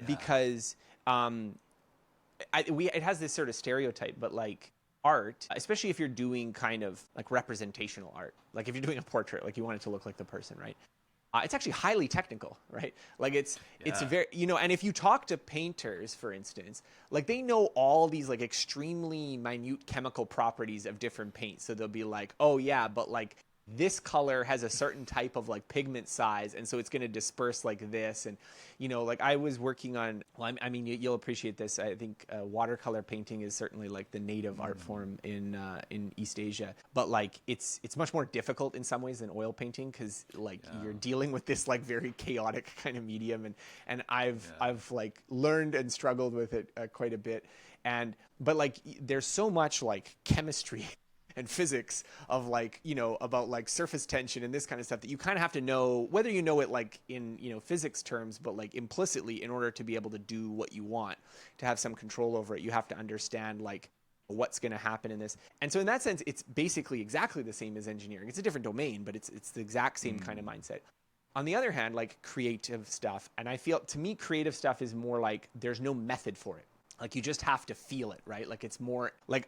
Because it has this sort of stereotype, but like art, especially if you're doing kind of like representational art, like if you're doing a portrait, like you want it to look like the person, right? It's actually highly technical, right? Like it's very, and if you talk to painters, for instance, like they know all these like extremely minute chemical properties of different paints. So they'll be like, oh yeah, but like this color has a certain type of like pigment size, and so it's going to disperse like this. And like I was working on, well, I mean, you'll appreciate this. I think watercolor painting is certainly like the native art form in East Asia, but like it's much more difficult in some ways than oil painting, because like you're dealing with this like very chaotic kind of medium, and I've like learned and struggled with it quite a bit, but like there's so much like chemistry and physics of like, about like surface tension and this kind of stuff that you kind of have to know, whether you know it like in, physics terms, but like implicitly, in order to be able to do what you want, to have some control over it, you have to understand like what's going to happen in this. And so in that sense, it's basically exactly the same as engineering. It's a different domain, but it's the exact same kind of mindset. On the other hand, like creative stuff, and I feel, to me, creative stuff is more like there's no method for it. Like you just have to feel it, right? Like it's more like,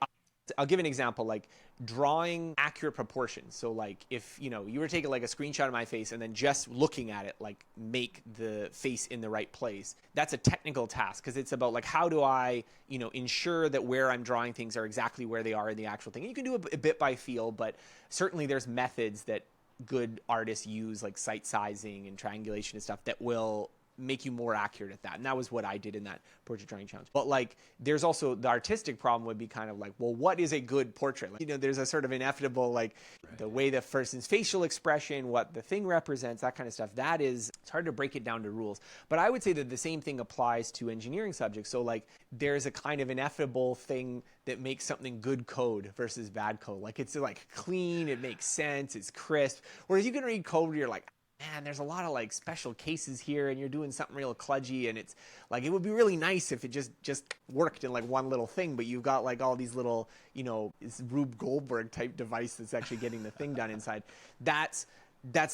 I'll give an example, like drawing accurate proportions. So like if, you were taking like a screenshot of my face and then just looking at it, like make the face in the right place, that's a technical task, because it's about like, how do I, ensure that where I'm drawing things are exactly where they are in the actual thing. And you can do a bit by feel, but certainly there's methods that good artists use, like sight sizing and triangulation and stuff, that will make you more accurate at that. And that was what I did in that portrait drawing challenge. But like there's also the artistic problem would be kind of like, well, what is a good portrait? Like, there's a sort of inevitable like the way the person's facial expression, what the thing represents, that kind of stuff. It's hard to break it down to rules. But I would say that the same thing applies to engineering subjects. So like there's a kind of ineffable thing that makes something good code versus bad code. Like it's like clean, it makes sense, it's crisp. Whereas you can read code where you're like, man, there's a lot of like special cases here, and you're doing something real kludgy, and it's like, it would be really nice if it just worked in like one little thing, but you've got like all these little, it's Rube Goldberg type device that's actually getting the thing done inside. That's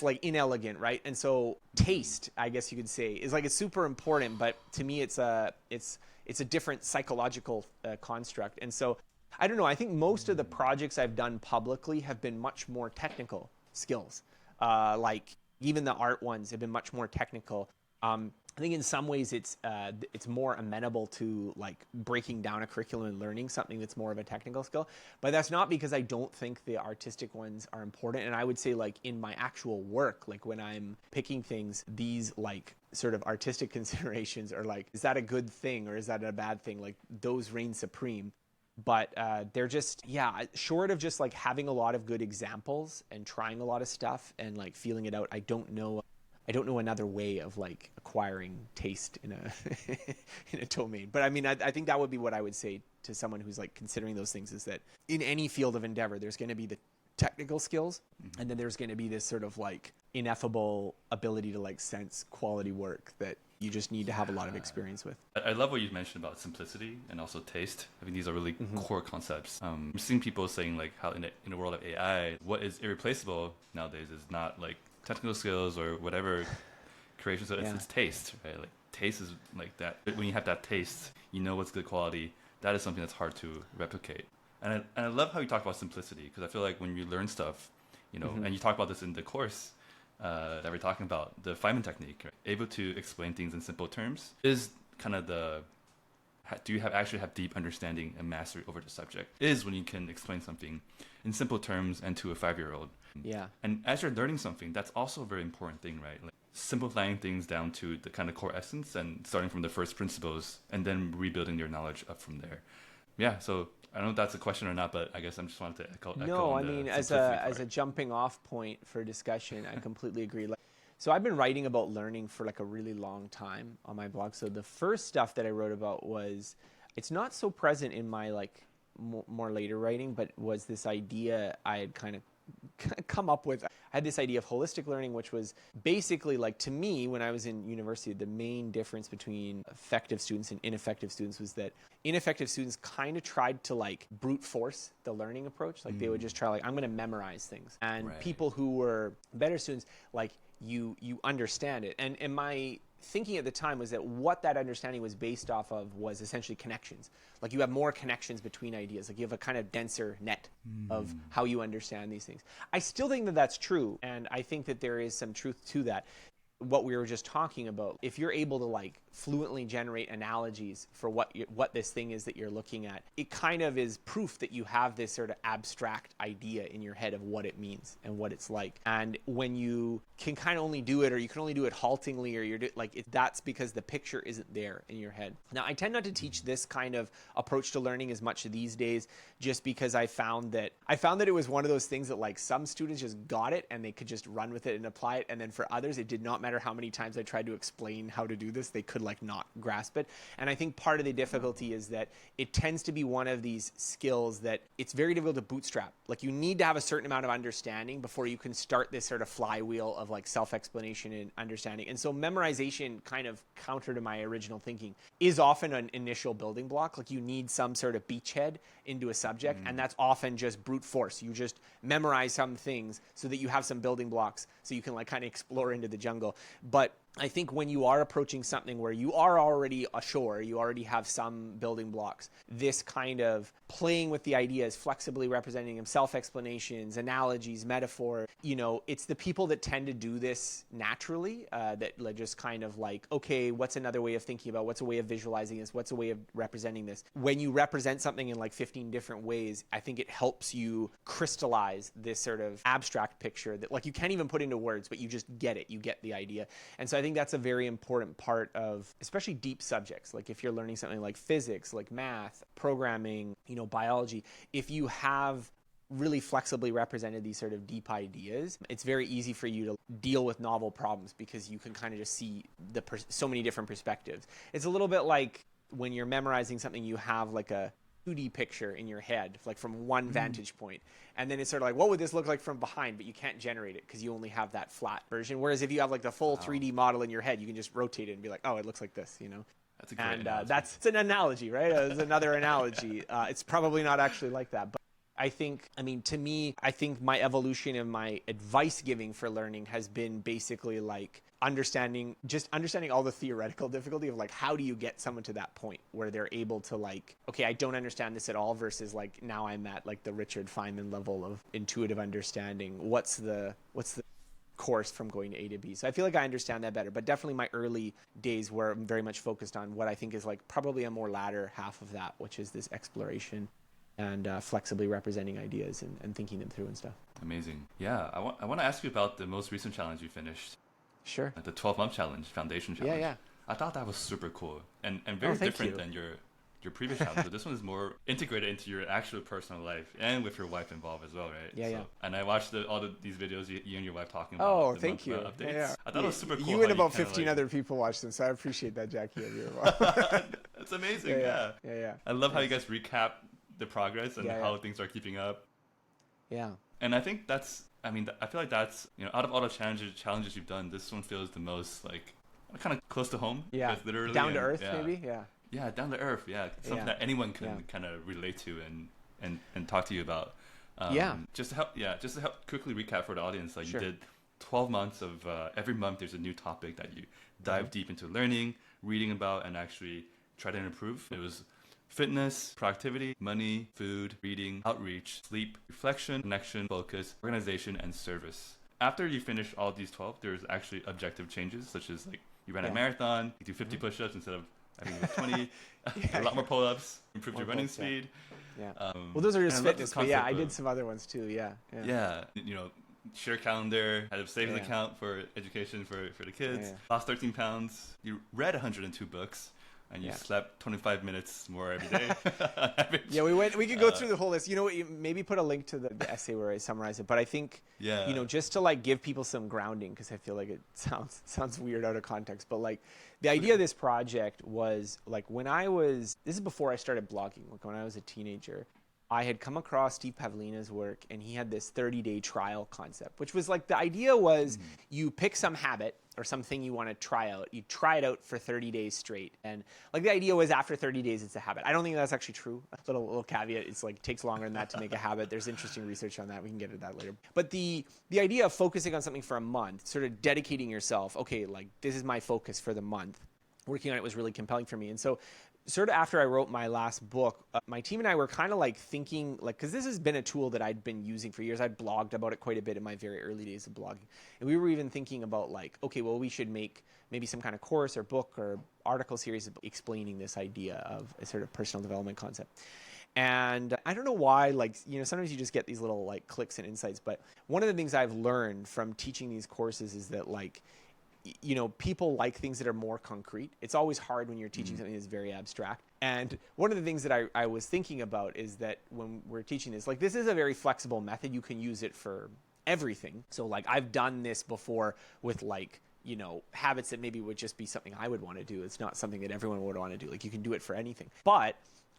like inelegant, right? And so taste, I guess you could say, is like, it's super important, but to me it's a different psychological construct. And so I don't know, I think most of the projects I've done publicly have been much more technical skills. Like even the art ones have been much more technical. I think in some ways it's more amenable to like breaking down a curriculum and learning something that's more of a technical skill. But that's not because I don't think the artistic ones are important. And I would say like in my actual work, like when I'm picking things, these like sort of artistic considerations are like, is that a good thing or is that a bad thing? Like those reign supreme. But they're just, short of just like having a lot of good examples and trying a lot of stuff and like feeling it out, I don't know another way of like acquiring taste in a domain. But I mean, I think that would be what I would say to someone who's like considering those things, is that in any field of endeavor, there's going to be the technical skills, and then there's going to be this sort of like ineffable ability to like sense quality work that you just need to have a lot of experience with. I love what you mentioned about simplicity and also taste. I think these are really core concepts. I'm seeing people saying like how in the world of AI, what is irreplaceable nowadays is not like technical skills or whatever creation. So it's taste, right? Like taste is like that. When you have that taste, you know what's good quality. That is something that's hard to replicate. And I love how you talk about simplicity, because I feel like when you learn stuff, and you talk about this in the course that we're talking about, the Feynman technique, right? Able to explain things in simple terms is kind of do you actually have deep understanding and mastery over the subject, is when you can explain something in simple terms and to a 5-year-old. Yeah. And as you're learning something, that's also a very important thing, right? Like simplifying things down to the kind of core essence and starting from the first principles and then rebuilding your knowledge up from there. Yeah, so I don't know if that's a question or not, but I guess I just wanted to echo. No, I mean, as a jumping off point for discussion, I completely agree. So I've been writing about learning for like a really long time on my blog. So the first stuff that I wrote about it's not so present in my like more later writing, but was this idea I had kind of come up with. I had this idea of holistic learning, which was basically like, to me, when I was in university, the main difference between effective students and ineffective students was that ineffective students kind of tried to like brute force the learning approach. Like they would just try like, I'm going to memorize things. And people who were better students, like you understand it. And my thinking at the time was that what that understanding was based off of was essentially connections. Like you have more connections between ideas. Like you have a kind of denser net of how you understand these things. I still think that that's true, and I think that there is some truth to that. What we were just talking about, if you're able to like fluently generate analogies for what this thing is that you're looking at, it kind of is proof that you have this sort of abstract idea in your head of what it means and what it's like. And when you can kind of only do it, or you can only do it haltingly, or that's because the picture isn't there in your head. Now, I tend not to teach this kind of approach to learning as much these days, just because I found that it was one of those things that like some students just got it and they could just run with it and apply it, and then for others it did not matter how many times I tried to explain how to do this, they could like not grasp it. And I think part of the difficulty is that it tends to be one of these skills that it's very difficult to bootstrap. Like you need to have a certain amount of understanding before you can start this sort of flywheel of like self-explanation and understanding. And so memorization, kind of counter to my original thinking, is often an initial building block. Like you need some sort of beachhead into a subject, and that's often just brute force. You just memorize some things so that you have some building blocks so you can like kind of explore into the jungle. But I think when you are approaching something where you are already ashore, you already have some building blocks, this kind of playing with the ideas, flexibly representing them, self-explanations, analogies, metaphor, it's the people that tend to do this naturally, that just kind of like, okay, what's another way of thinking about, what's a way of visualizing this, what's a way of representing this? When you represent something in like 15 different ways, I think it helps you crystallize this sort of abstract picture that like you can't even put into words, but you just get it, you get the idea. And so I think that's a very important part of especially deep subjects. Like if you're learning something like physics, like math, programming, biology, if you have really flexibly represented these sort of deep ideas, it's very easy for you to deal with novel problems because you can kind of just see so many different perspectives. It's a little bit like when you're memorizing something, you have like a 2D picture in your head, like from one vantage point. And then it's sort of like, what would this look like from behind? But you can't generate it because you only have that flat version. Whereas if you have like the full 3D model in your head, you can just rotate it and be like, oh, it looks like this, That's a great analogy. It's an analogy, right? It's another analogy. It's probably not actually like that. But I think, to me, I think my evolution and my advice giving for learning has been basically like understanding all the theoretical difficulty of like, how do you get someone to that point where they're able to like, okay, I don't understand this at all, versus like, now I'm at like the Richard Feynman level of intuitive understanding. What's the course from going to A to B? So I feel like I understand that better, but definitely my early days were very much focused on what I think is like probably a more latter half of that, which is this exploration and flexibly representing ideas and thinking them through and stuff. Amazing. Yeah, I want to ask you about the most recent challenge you finished. Sure. The 12-month challenge, foundation challenge. Yeah. I thought that was super cool and very different than your previous challenge. So this one is more integrated into your actual personal life and with your wife involved as well, right? Yeah. And I watched these videos you and your wife talking about. Oh, thank you. Updates. Yeah. I thought it was super cool. You and about 15 other people watched them, so I appreciate that, Jacky. That's amazing. Yeah. I love how you guys recap the progress and how things are keeping up. Yeah. And I think I feel like that's, out of all the challenges you've done, this one feels the most like kind of close to home. Yeah. Literally down to earth, maybe. Yeah. Yeah, down to earth. Yeah, something that anyone can kind of relate to and talk to you about. Just to help quickly recap for the audience, like you did 12 months of every month. There's a new topic that you dive deep into learning, reading about, and actually try to improve. It was fitness, productivity, money, food, reading, outreach, sleep, reflection, connection, focus, organization, and service. After you finish all these 12, there's actually objective changes, such as like you ran a marathon, you do 50 push-ups instead of 20, a lot more pull-ups, improve your running speed. Yeah. Well, those are just fitness, but I did some other ones too. Yeah. Share calendar, had a savings account for education for the kids. Lost 13 pounds. You read 102 books. And you slept 25 minutes more every day. We could go through the whole list. Maybe put a link to the essay where I summarize it. But I think, just to like give people some grounding, because I feel like it sounds weird out of context. But like the idea of this project was like this is before I started blogging. Like when I was a teenager, I had come across Steve Pavlina's work, and he had this 30-day trial concept, which was like the idea was you pick some habit or something you want to try out. You try it out for 30 days straight. And like the idea was after 30 days, it's a habit. I don't think that's actually true. A little caveat. It's like takes longer than that to make a habit. There's interesting research on that. We can get into that later. But the idea of focusing on something for a month, sort of dedicating yourself, okay, like this is my focus for the month. Working on it was really compelling for me. And so sort of after I wrote my last book, my team and I were kind of like thinking, like, because this has been a tool that I'd been using for years. I'd blogged about it quite a bit in my very early days of blogging. And we were even thinking about like, okay, well, we should make maybe some kind of course or book or article series explaining this idea of a sort of personal development concept. And I don't know why, like, you know, sometimes you just get these little like clicks and insights. But one of the things I've learned from teaching these courses is that like, you know, people like things that are more concrete. It's always hard when you're teaching something that's very abstract. And one of the things that I was thinking about is that when we're teaching this, like this is a very flexible method. You can use it for everything. So like I've done this before with like, you know, habits that maybe would just be something I would want to do. It's not something that everyone would want to do. Like you can do it for anything. But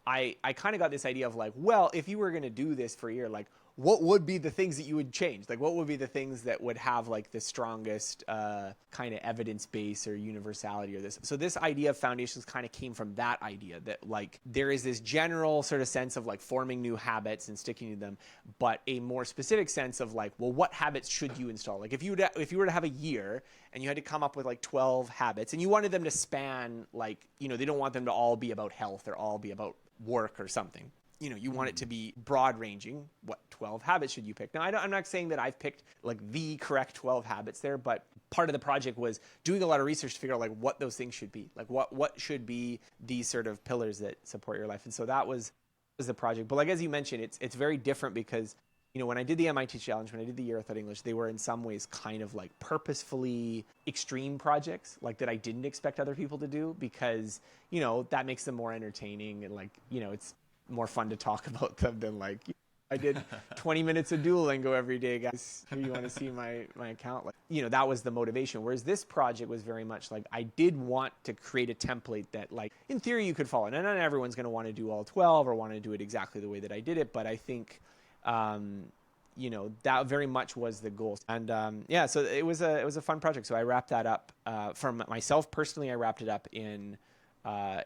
I kind of got this idea of like, well, if you were going to do this for a year, like what would be the things that you would change? Like what would be the things that would have like the strongest kind of evidence base or universality or this? So this idea of foundations kind of came from that idea that like there is this general sort of sense of like forming new habits and sticking to them, but a more specific sense of like, well, what habits should you install? Like if you were to have a year and you had to come up with like 12 habits and you wanted them to span like, you know, they don't want them to all be about health or all be about work or something. You know, you want it to be broad ranging. What 12 habits should you pick? Now, I'm not saying that I've picked like the correct 12 habits there, but part of the project was doing a lot of research to figure out like what those things should be. Like what should be these sort of pillars that support your life. And so that was the project. But like, as you mentioned, it's very different because, you know, when I did the MIT challenge, when I did the year without English, they were in some ways kind of like purposefully extreme projects like that I didn't expect other people to do because, you know, that makes them more entertaining and like, you know, it's more fun to talk about them than like I did 20 minutes of Duolingo every day, guys. You want to see my account? Like, you know, that was the motivation. Whereas this project was very much like I did want to create a template that like in theory you could follow. And not everyone's going to want to do all 12 or want to do it exactly the way that I did it. But I think, you know, that very much was the goal. And yeah, so it was a fun project. So I wrapped that up for myself personally. I wrapped it up in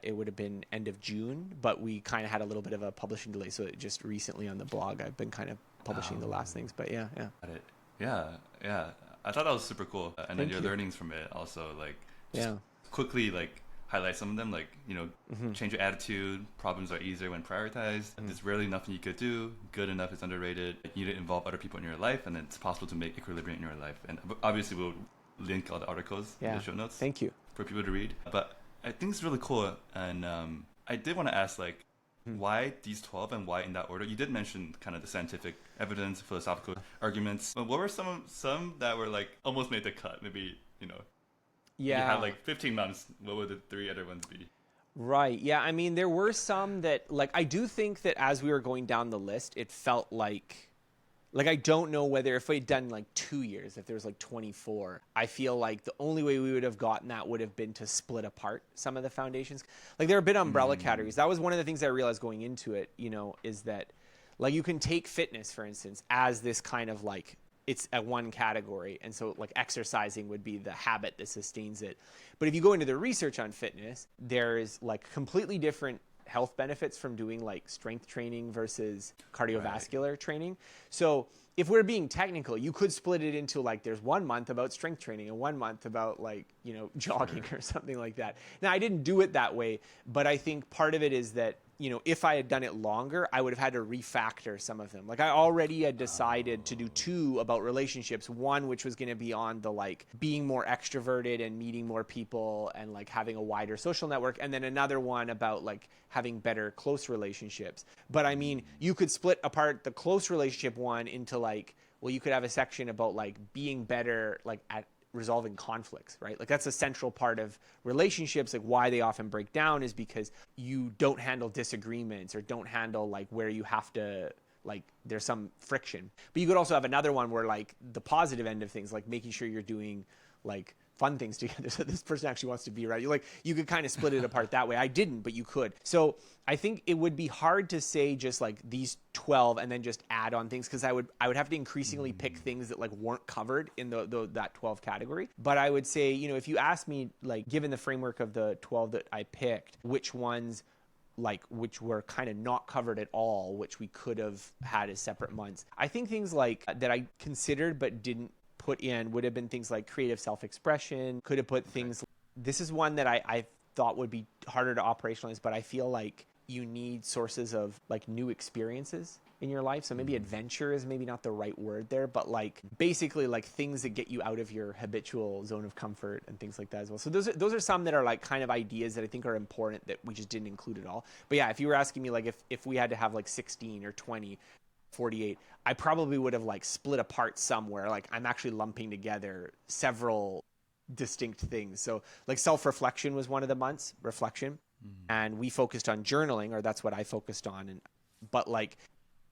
it would have been end of June, but we kind of had a little bit of a publishing delay. So it just recently on the blog, I've been kind of publishing the last things. But yeah. Got it. Yeah. I thought that was super cool. And then your learnings from it also, like, just quickly, like, highlight some of them. Like, you know, change your attitude. Problems are easier when prioritized. There's rarely nothing you could do. Good enough is underrated. You need to involve other people in your life, and it's possible to make equilibrium in your life. And obviously, we'll link all the articles in the show notes. Thank you. For people to read. But I think it's really cool, and I did want to ask, like, why these 12 and why in that order? You did mention kind of the scientific evidence, philosophical arguments, but what were some that were, like, almost made the cut? Maybe, you know, you had, like, 15 months. What would the 3 other ones be? Right. Yeah, I mean, there were some that, like, I do think that as we were going down the list, it felt like I don't know whether if we'd done like 2 years, if there was like 24, I feel like the only way we would have gotten that would have been to split apart some of the foundations. Like there are a bit umbrella categories. That was one of the things I realized going into it, you know, is that like you can take fitness, for instance, as this kind of like, it's at one category. And so like exercising would be the habit that sustains it. But if you go into the research on fitness, there's like completely different health benefits from doing like strength training versus cardiovascular training. So if we're being technical, you could split it into like there's 1 month about strength training and 1 month about like, you know, jogging or something like that. Now I didn't do it that way, but I think part of it is that, you know, if I had done it longer, I would have had to refactor some of them. Like I already had decided to do 2 about relationships. One, which was going to be on the like being more extroverted and meeting more people and like having a wider social network. And then another one about like having better close relationships. But I mean, you could split apart the close relationship one into like, well, you could have a section about like being better, like at resolving conflicts, right? Like that's a central part of relationships. Like why they often break down is because you don't handle disagreements or don't handle like where you have to, like there's some friction. But you could also have another one where like the positive end of things, like making sure you're doing like fun things together. So this person actually wants to be around you. Like you could kind of split it apart that way. I didn't, but you could. So I think it would be hard to say just like these 12 and then just add on things, because I would have to increasingly pick things that like weren't covered in that 12 category. But I would say, you know, if you ask me, like, given the framework of the 12 that I picked, which ones like which were kind of not covered at all, which we could have had as separate months. I think things like that I considered but didn't put in would have been things like creative self-expression, could have put things, this is one that I thought would be harder to operationalize, but I feel like you need sources of like new experiences in your life. So maybe adventure is maybe not the right word there, but like basically like things that get you out of your habitual zone of comfort and things like that as well. So those are some that are like kind of ideas that I think are important that we just didn't include at all. But yeah, if you were asking me like if we had to have like 16 or 20, 48, I probably would have like split apart somewhere. Like I'm actually lumping together several distinct things. So like self-reflection was one of the months, reflection. And we focused on journaling, or that's what I focused on. But like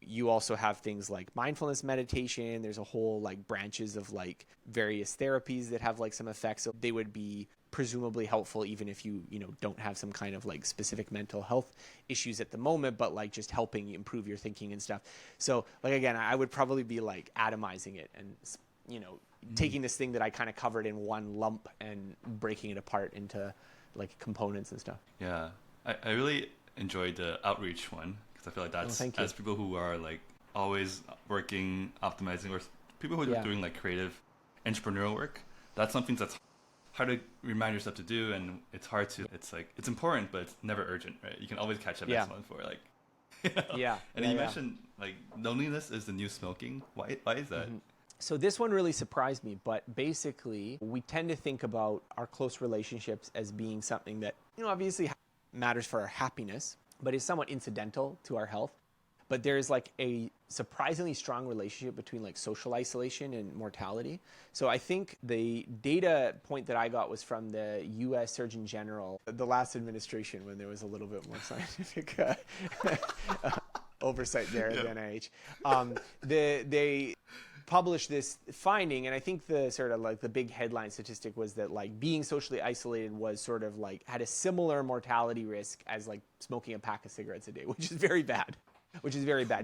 you also have things like mindfulness meditation. There's a whole like branches of like various therapies that have like some effects. So they would be presumably helpful even if you don't have some kind of like specific mental health issues at the moment, but like just helping you improve your thinking and stuff. So like again, I would probably be like atomizing it and taking this thing that I kind of covered in one lump and breaking it apart into like components and stuff. Yeah, I really enjoyed the outreach one, because I feel like that's as people who are like always working, optimizing, or people who are doing like creative entrepreneurial work, that's something that's hard to remind yourself to do, and it's hard to, it's like, it's important, but it's never urgent, right? You can always catch up next month for like, And you mentioned like loneliness is the new smoking. Why is that? So this one really surprised me, but basically we tend to think about our close relationships as being something that, obviously matters for our happiness, but is somewhat incidental to our health. But there's like a surprisingly strong relationship between like social isolation and mortality. So I think the data point that I got was from the U.S. Surgeon General, the last administration, when there was a little bit more scientific oversight there at the NIH. They published this finding, and I think the sort of like the big headline statistic was that like being socially isolated was sort of like had a similar mortality risk as like smoking a pack of cigarettes a day, which is very bad.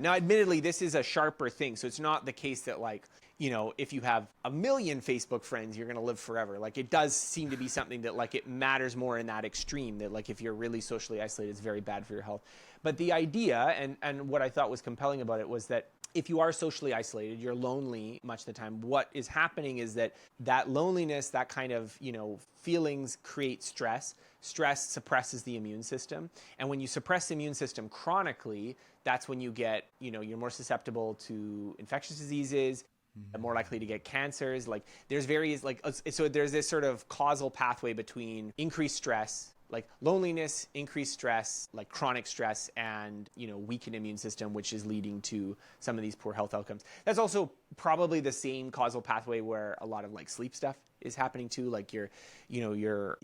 Now, admittedly, this is a sharper thing. So it's not the case that like, if you have 1 million Facebook friends, you're going to live forever. Like it does seem to be something that like it matters more in that extreme, that like if you're really socially isolated, it's very bad for your health. But the idea and what I thought was compelling about it was that if you are socially isolated, you're lonely much of the time. What is happening is that loneliness, that kind of, feelings create stress. Stress suppresses the immune system. And when you suppress the immune system chronically, that's when you get, you're more susceptible to infectious diseases, more likely to get cancers. Like there's various, like, so there's this sort of causal pathway between increased stress, like loneliness, increased stress, like chronic stress, and weakened immune system, which is leading to some of these poor health outcomes. That's also probably the same causal pathway where a lot of like sleep stuff is happening too. Like if you're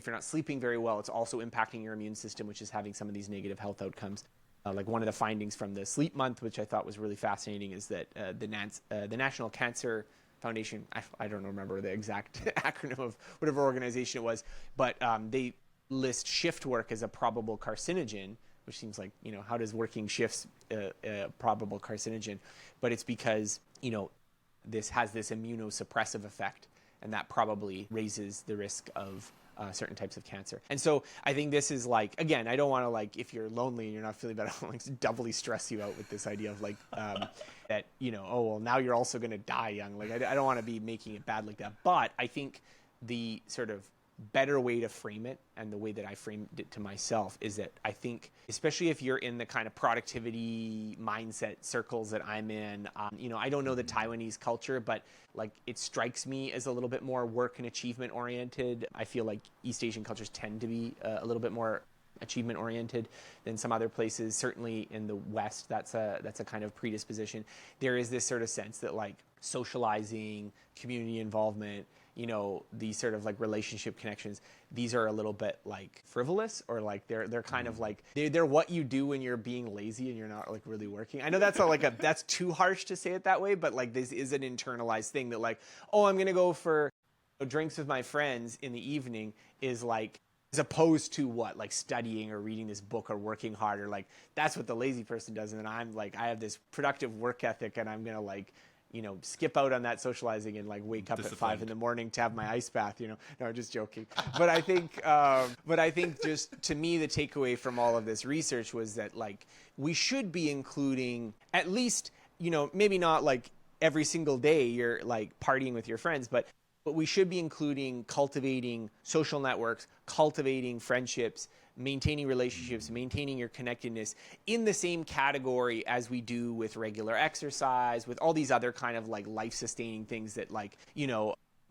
not sleeping very well, it's also impacting your immune system, which is having some of these negative health outcomes. Like one of the findings from the sleep month, which I thought was really fascinating, is that the National Cancer Foundation, I don't remember the exact acronym of whatever organization it was, but they list shift work as a probable carcinogen, which seems like, how does working shifts a probable carcinogen? But it's because, this has this immunosuppressive effect, and that probably raises the risk of certain types of cancer. And so I think this is like, again, I don't want to like, if you're lonely and you're not feeling better, like doubly stress you out with this idea of like, that, oh, well, now you're also going to die young. Like, I don't want to be making it bad like that. But I think the sort of better way to frame it, and the way that I framed it to myself, is that I think, especially if you're in the kind of productivity mindset circles that I'm in, I don't know the Taiwanese culture, but like it strikes me as a little bit more work and achievement oriented. I feel like East Asian cultures tend to be a little bit more achievement oriented than some other places. Certainly in the West, that's a kind of predisposition. There is this sort of sense that like socializing, community involvement, these sort of like relationship connections, these are a little bit like frivolous, or like they're kind of like they're what you do when you're being lazy and you're not like really working. I know that's that's too harsh to say it that way, but like this is an internalized thing that like, oh, I'm gonna go for drinks with my friends in the evening is like, as opposed to what, like studying or reading this book or working hard, or like that's what the lazy person does. And then I'm like, I have this productive work ethic, and I'm gonna like, skip out on that socializing and like wake up at 5 in the morning to have my ice bath. No, I'm just joking. But I think just to me, the takeaway from all of this research was that like we should be including at least, maybe not like every single day you're like partying with your friends, but we should be including cultivating social networks, cultivating friendships, maintaining relationships, maintaining your connectedness in the same category as we do with regular exercise, with all these other kind of like life-sustaining things that like,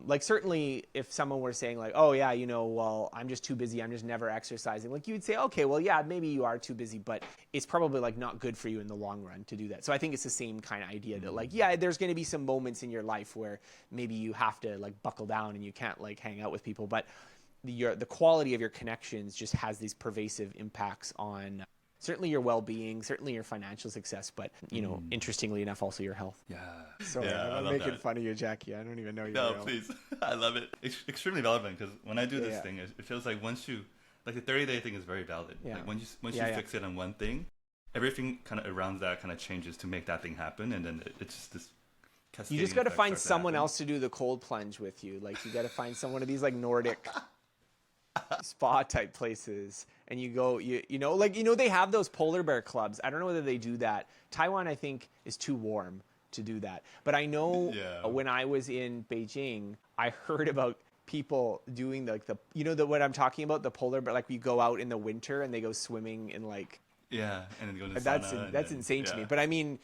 like certainly if someone were saying like, oh yeah, well, I'm just too busy, I'm just never exercising. Like you'd say, okay, well, yeah, maybe you are too busy, but it's probably like not good for you in the long run to do that. So I think it's the same kind of idea that like, yeah, there's going to be some moments in your life where maybe you have to like buckle down and you can't like hang out with people, but the quality of your connections just has these pervasive impacts on certainly your well-being, certainly your financial success, but interestingly enough, also your health. Yeah. Sorry, yeah, I'm making fun of you, Jackie. I don't even know you. No, please. I love it. It's extremely relevant because when I do this thing, it feels like once you, like the 30-day thing is very valid. Yeah. Like once you fix it on one thing, everything kind of around that kind of changes to make that thing happen, and then it's just this. You just got to find someone else to do the cold plunge with you. Like you got to find one of these like Nordic spa type places, and you go, they have those polar bear clubs. I don't know whether they do that. Taiwan, I think, is too warm to do that. But I know when I was in Beijing, I heard about people doing what I'm talking about, the polar bear, like we go out in the winter and they go swimming in like. Yeah, and then go to the sauna. That's insane to me. But I mean,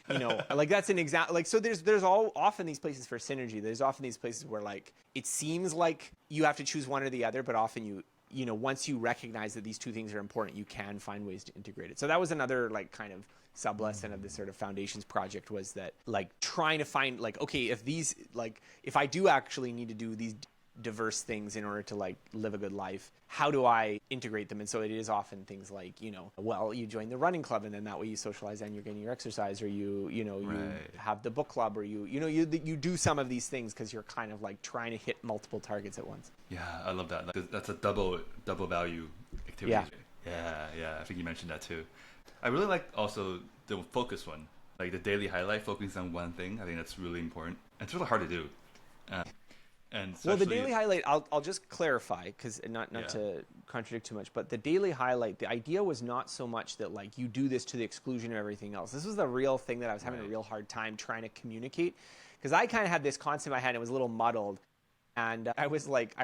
like that's an example. Like so, there's often these places for synergy. There's often these places where like it seems like you have to choose one or the other, but often once you recognize that these two things are important, you can find ways to integrate it. So that was another like kind of sub-lesson of this sort of foundations project, was that like trying to find like, okay, if I do actually need to do these diverse things in order to like live a good life, how do I integrate them? And so it is often things like, well, you join the running club and then that way you socialize and you're getting your exercise, or you have the book club, or you do some of these things because you're kind of like trying to hit multiple targets at once. Yeah, I love that. Like, that's a double value activity. Yeah. I think you mentioned that too. I really like also the focus one, like the daily highlight, focusing on one thing. I think that's really important. It's really hard to do. Well, the daily highlight, I'll just clarify, because not to contradict too much, but the daily highlight, the idea was not so much that like you do this to the exclusion of everything else. This was the real thing that I was having a real hard time trying to communicate, because I kind of had this concept in my head and it was a little muddled. And I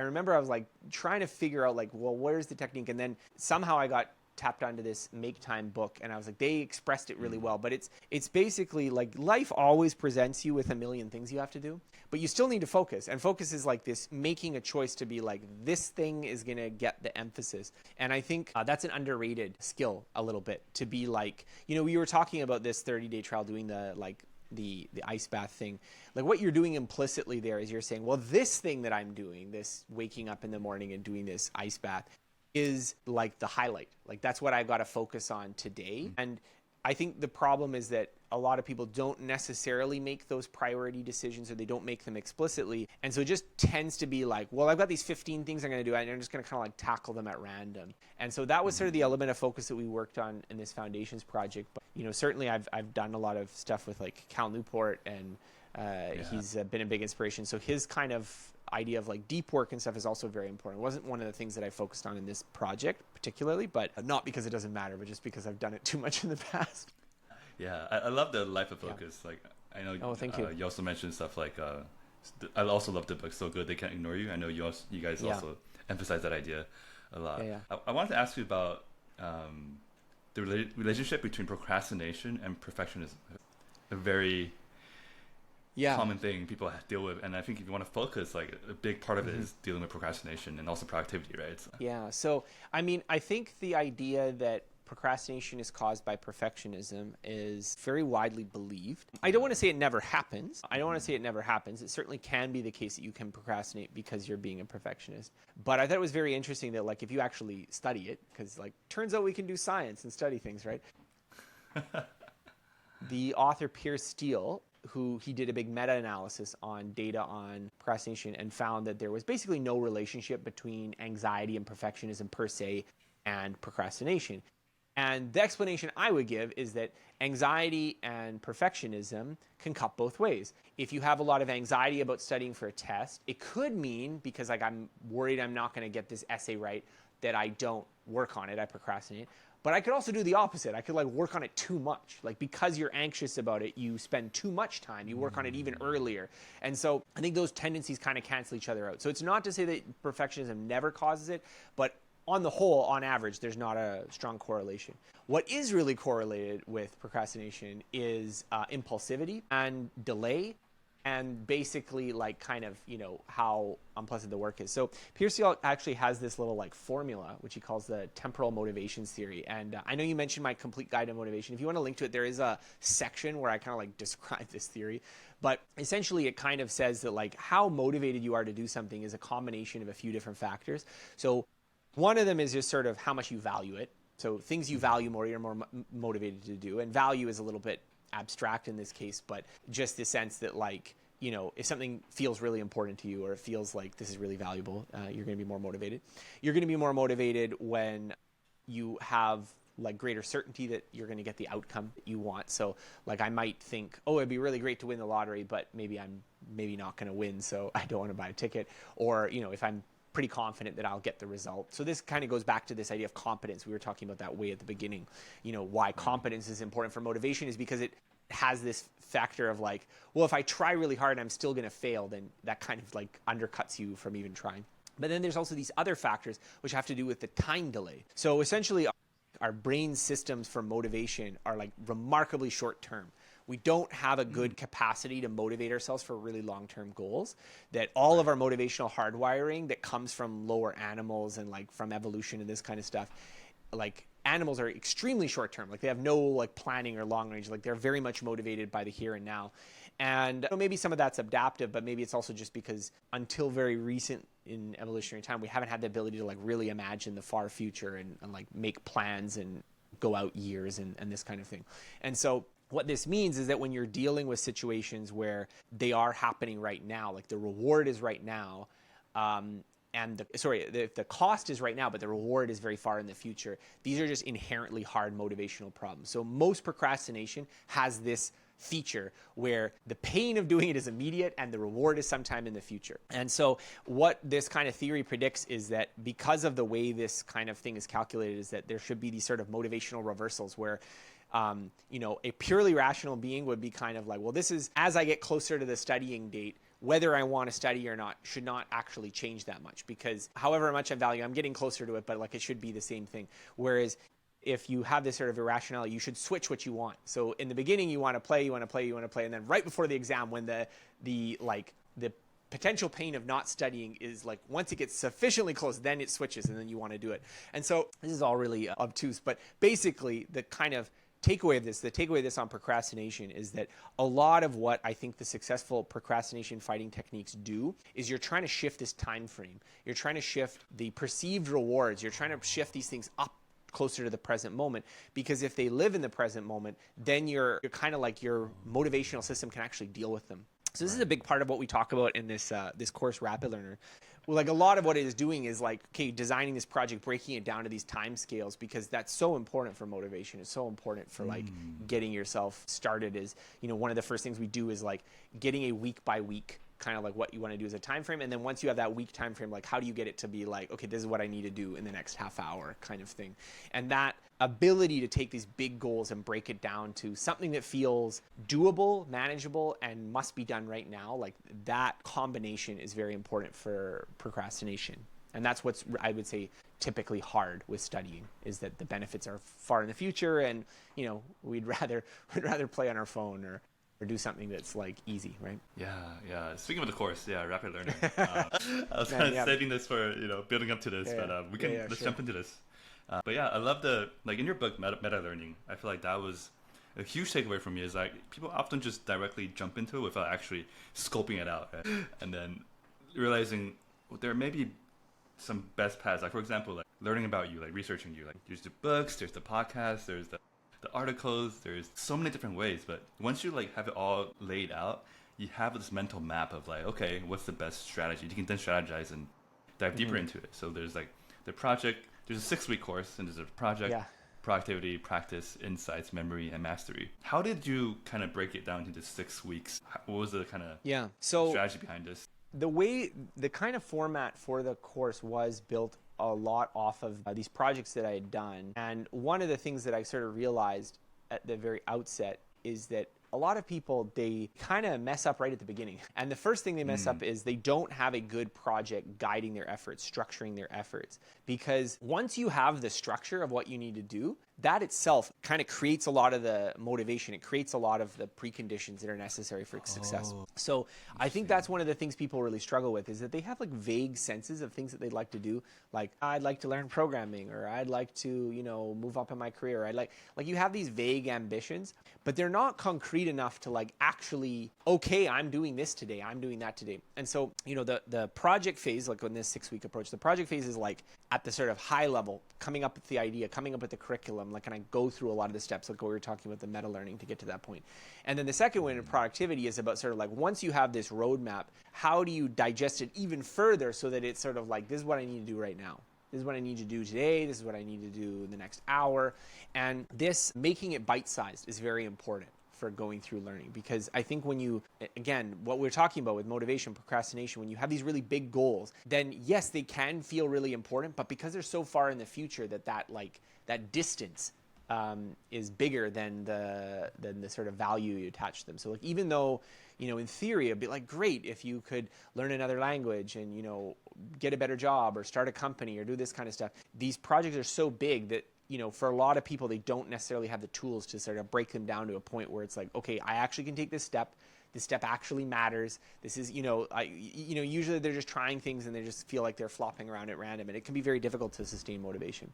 remember I was like trying to figure out like, well, where's the technique? And then somehow I got tapped onto this Make Time book, and I was like, they expressed it really well. But it's basically like life always presents you with a million things you have to do, but you still need to focus. And focus is like this making a choice to be like, this thing is going to get the emphasis. And I think that's an underrated skill a little bit, to be like, we were talking about this 30-day trial doing the ice bath thing. Like what you're doing implicitly there is you're saying, well, this thing that I'm doing, this waking up in the morning and doing this ice bath, is like the highlight. Like that's what I've got to focus on today. And I think the problem is that a lot of people don't necessarily make those priority decisions, or they don't make them explicitly. And so it just tends to be like, well, I've got these 15 things I'm going to do, and I'm just going to kind of like tackle them at random. And so that was sort of the element of focus that we worked on in this foundations project. But, certainly I've done a lot of stuff with like Cal Newport, and he's been a big inspiration. So his kind of idea of like deep work and stuff is also very important. It wasn't one of the things that I focused on in this project particularly, but not because it doesn't matter, but just because I've done it too much in the past. Yeah, I love the life of focus. Like I know thank you. You also mentioned stuff like I also love the book So Good They Can't Ignore You. I know you guys also emphasize that idea a lot. I wanted to ask you about the relationship between procrastination and perfectionism. A very common thing people deal with, and I think if you want to focus, like a big part of it is dealing with procrastination and also productivity, right? So I mean, I think the idea that procrastination is caused by perfectionism is very widely believed. I don't want to say it never happens. It certainly can be the case that you can procrastinate because you're being a perfectionist. But I thought it was very interesting that like if you actually study it, because like turns out we can do science and study things, right? The author Piers Steele he did a big meta-analysis on data on procrastination and found that there was basically no relationship between anxiety and perfectionism per se and procrastination. And the explanation I would give is that anxiety and perfectionism can cut both ways. If you have a lot of anxiety about studying for a test, it could mean, because like I'm worried I'm not going to get this essay right, that I don't work on it, I procrastinate. But I could also do the opposite. I could like work on it too much. Like because you're anxious about it, you spend too much time. You work on it even earlier. And so I think those tendencies kind of cancel each other out. So it's not to say that perfectionism never causes it, but on the whole, on average, there's not a strong correlation. What is really correlated with procrastination is impulsivity and delay, and basically like kind of, how unpleasant the work is. So Peter actually has this little like formula, which he calls the temporal motivations theory. And I know you mentioned my complete guide to motivation. If you want to link to it, there is a section where I kind of like describe this theory. But essentially it kind of says that like how motivated you are to do something is a combination of a few different factors. So one of them is just sort of how much you value it. So things you value more, you're more motivated to do. And value is a little bit abstract in this case, but just the sense that like, if something feels really important to you or it feels like this is really valuable, you're going to be more motivated. You're going to be more motivated when you have like greater certainty that you're going to get the outcome that you want. So like I might think, oh, it'd be really great to win the lottery, but maybe I'm not going to win, so I don't want to buy a ticket. Or, if I'm pretty confident that I'll get the result. So this kind of goes back to this idea of competence. We were talking about that way at the beginning. Why competence is important for motivation is because it has this factor of like, well, if I try really hard and I'm still going to fail, then that kind of like undercuts you from even trying. But then there's also these other factors which have to do with the time delay. So essentially our brain systems for motivation are like remarkably short term. We don't have a good capacity to motivate ourselves for really long-term goals, that all of our motivational hardwiring that comes from lower animals and like from evolution and this kind of stuff, like animals are extremely short-term. Like they have no like planning or long range. Like they're very much motivated by the here and now. And maybe some of that's adaptive, but maybe it's also just because until very recent in evolutionary time, we haven't had the ability to like really imagine the far future and like make plans and go out years and this kind of thing. And so what this means is that when you're dealing with situations where they are happening right now, like the reward is right now, and the cost is right now, but the reward is very far in the future. These are just inherently hard motivational problems. So most procrastination has this feature where the pain of doing it is immediate and the reward is sometime in the future. And so what this kind of theory predicts is that because of the way this kind of thing is calculated is that there should be these sort of motivational reversals where a purely rational being would be kind of like, well, this is as I get closer to the studying date, whether I want to study or not should not actually change that much, because however much I value, I'm getting closer to it, but like it should be the same thing. Whereas if you have this sort of irrationality, you should switch what you want. So in the beginning, you want to play, and then right before the exam, when the potential pain of not studying is like, once it gets sufficiently close, then it switches and then you want to do it. And so this is all really obtuse, but basically the kind of takeaway of this on procrastination is that a lot of what I think the successful procrastination fighting techniques do is you're trying to shift this time frame. You're trying to shift the perceived rewards. You're trying to shift these things up closer to the present moment, because if they live in the present moment, then you're kind of like your motivational system can actually deal with them. So this is a big part of what we talk about in this course, Rapid Learner. Well, like a lot of what it is doing is like, okay, designing this project, breaking it down to these time scales, because that's so important for motivation. It's so important for like getting yourself started. Is one of the first things we do is like getting a week by week kind of like what you want to do as a time frame, and then once you have that week time frame, like how do you get it to be like, okay, this is what I need to do in the next half hour kind of thing. And that ability to take these big goals and break it down to something that feels doable, manageable, and must be done right now, like that combination is very important for procrastination. And that's what's, I would say, typically hard with studying, is that the benefits are far in the future, and we'd rather play on our phone or do something that's like easy, right? Yeah. Speaking of the course, Rapid Learning. I was kind of saving this for building up to this, but let's jump into this. But yeah, I love in your book Meta Learning. I feel like that was a huge takeaway for me. Is like people often just directly jump into it without actually scoping it out, right? And then realizing there may be some best paths. Like for example, like learning about you, like researching you. Like there's the books, there's the podcasts, there's the the articles. There's so many different ways, but once you like have it all laid out, you have this mental map of like, okay, what's the best strategy? You can then strategize and dive deeper into it. So there's like the project. There's a 6-week course, and there's a project, productivity, practice, insights, memory, and mastery. How did you kind of break it down into 6 weeks? What was the kind of strategy behind this? The kind of format for the course was built a lot off of these projects that I had done. And one of the things that I sort of realized at the very outset is that a lot of people, they kind of mess up right at the beginning. And the first thing they mess up is they don't have a good project guiding their efforts, structuring their efforts. Because once you have the structure of what you need to do, that itself kind of creates a lot of the motivation. It creates a lot of the preconditions that are necessary for success. So I think that's one of the things people really struggle with, is that they have like vague senses of things that they'd like to do. Like, I'd like to learn programming, or I'd like to, move up in my career. I'd like you have these vague ambitions, but they're not concrete enough to like actually, okay, I'm doing this today, I'm doing that today. And so, the project phase, like on this 6-week approach, the project phase is like at the sort of high level, coming up with the idea, coming up with the curriculum, like, and I go through a lot of the steps, like we were talking about the meta learning to get to that point. And then the second one in productivity is about sort of like, once you have this roadmap, how do you digest it even further so that it's sort of like, this is what I need to do right now. This is what I need to do today. This is what I need to do in the next hour. And this, making it bite-sized, is very important for going through learning, because I think when you, again, what we're talking about with motivation, procrastination, when you have these really big goals, then yes, they can feel really important, but because they're so far in the future that distance is bigger than the sort of value you attach to them. So like, even though, in theory, it'd be like great if you could learn another language and, get a better job or start a company or do this kind of stuff. These projects are so big that, for a lot of people, they don't necessarily have the tools to sort of break them down to a point where it's like, okay, I actually can take this step. This step actually matters. This is, usually they're just trying things and they just feel like they're flopping around at random, and it can be very difficult to sustain motivation.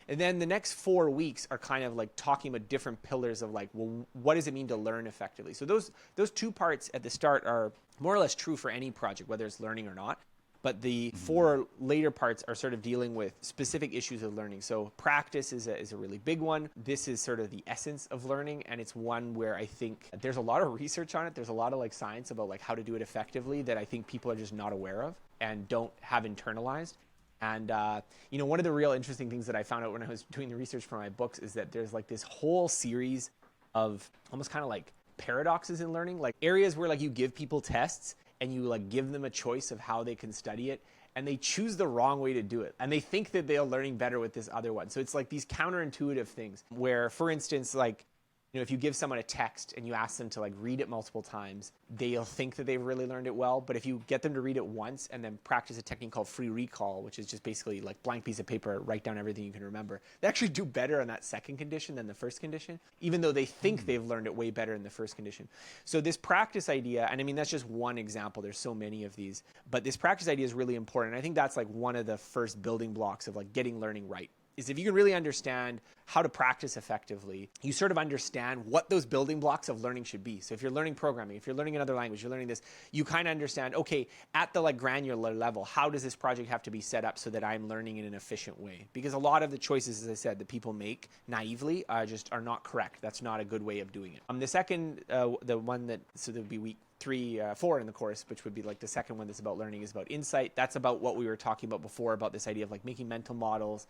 And then the next 4 weeks are kind of like talking about different pillars of like, well, what does it mean to learn effectively? So those 2 parts at the start are more or less true for any project, whether it's learning or not. But the 4 later parts are sort of dealing with specific issues of learning. So practice is a really big one. This is sort of the essence of learning, and it's one where I think there's a lot of research on it. There's a lot of like science about like how to do it effectively that I think people are just not aware of and don't have internalized. And, one of the real interesting things that I found out when I was doing the research for my books is that there's like this whole series of almost kind of like paradoxes in learning, like areas where like you give people tests and you like give them a choice of how they can study it, and they choose the wrong way to do it. And they think that they're learning better with this other one. So it's like these counterintuitive things where, for instance, like, if you give someone a text and you ask them to like read it multiple times, they'll think that they've really learned it well. But if you get them to read it once and then practice a technique called free recall, which is just basically like blank piece of paper, write down everything you can remember, they actually do better on that second condition than the first condition, even though they think they've learned it way better in the first condition. So this practice idea, and I mean, that's just one example. There's so many of these, but this practice idea is really important. I think that's like one of the first building blocks of like getting learning right. Is if you can really understand how to practice effectively, you sort of understand what those building blocks of learning should be. So if you're learning programming, if you're learning another language, you're learning this, you kind of understand, okay, at the like granular level, how does this project have to be set up so that I'm learning in an efficient way? Because a lot of the choices, as I said, that people make naively are not correct. That's not a good way of doing it. The second, the one that, so there would be week 4 in the course, which would be like the second one that's about learning, is about insight. That's about what we were talking about before, about this idea of like making mental models,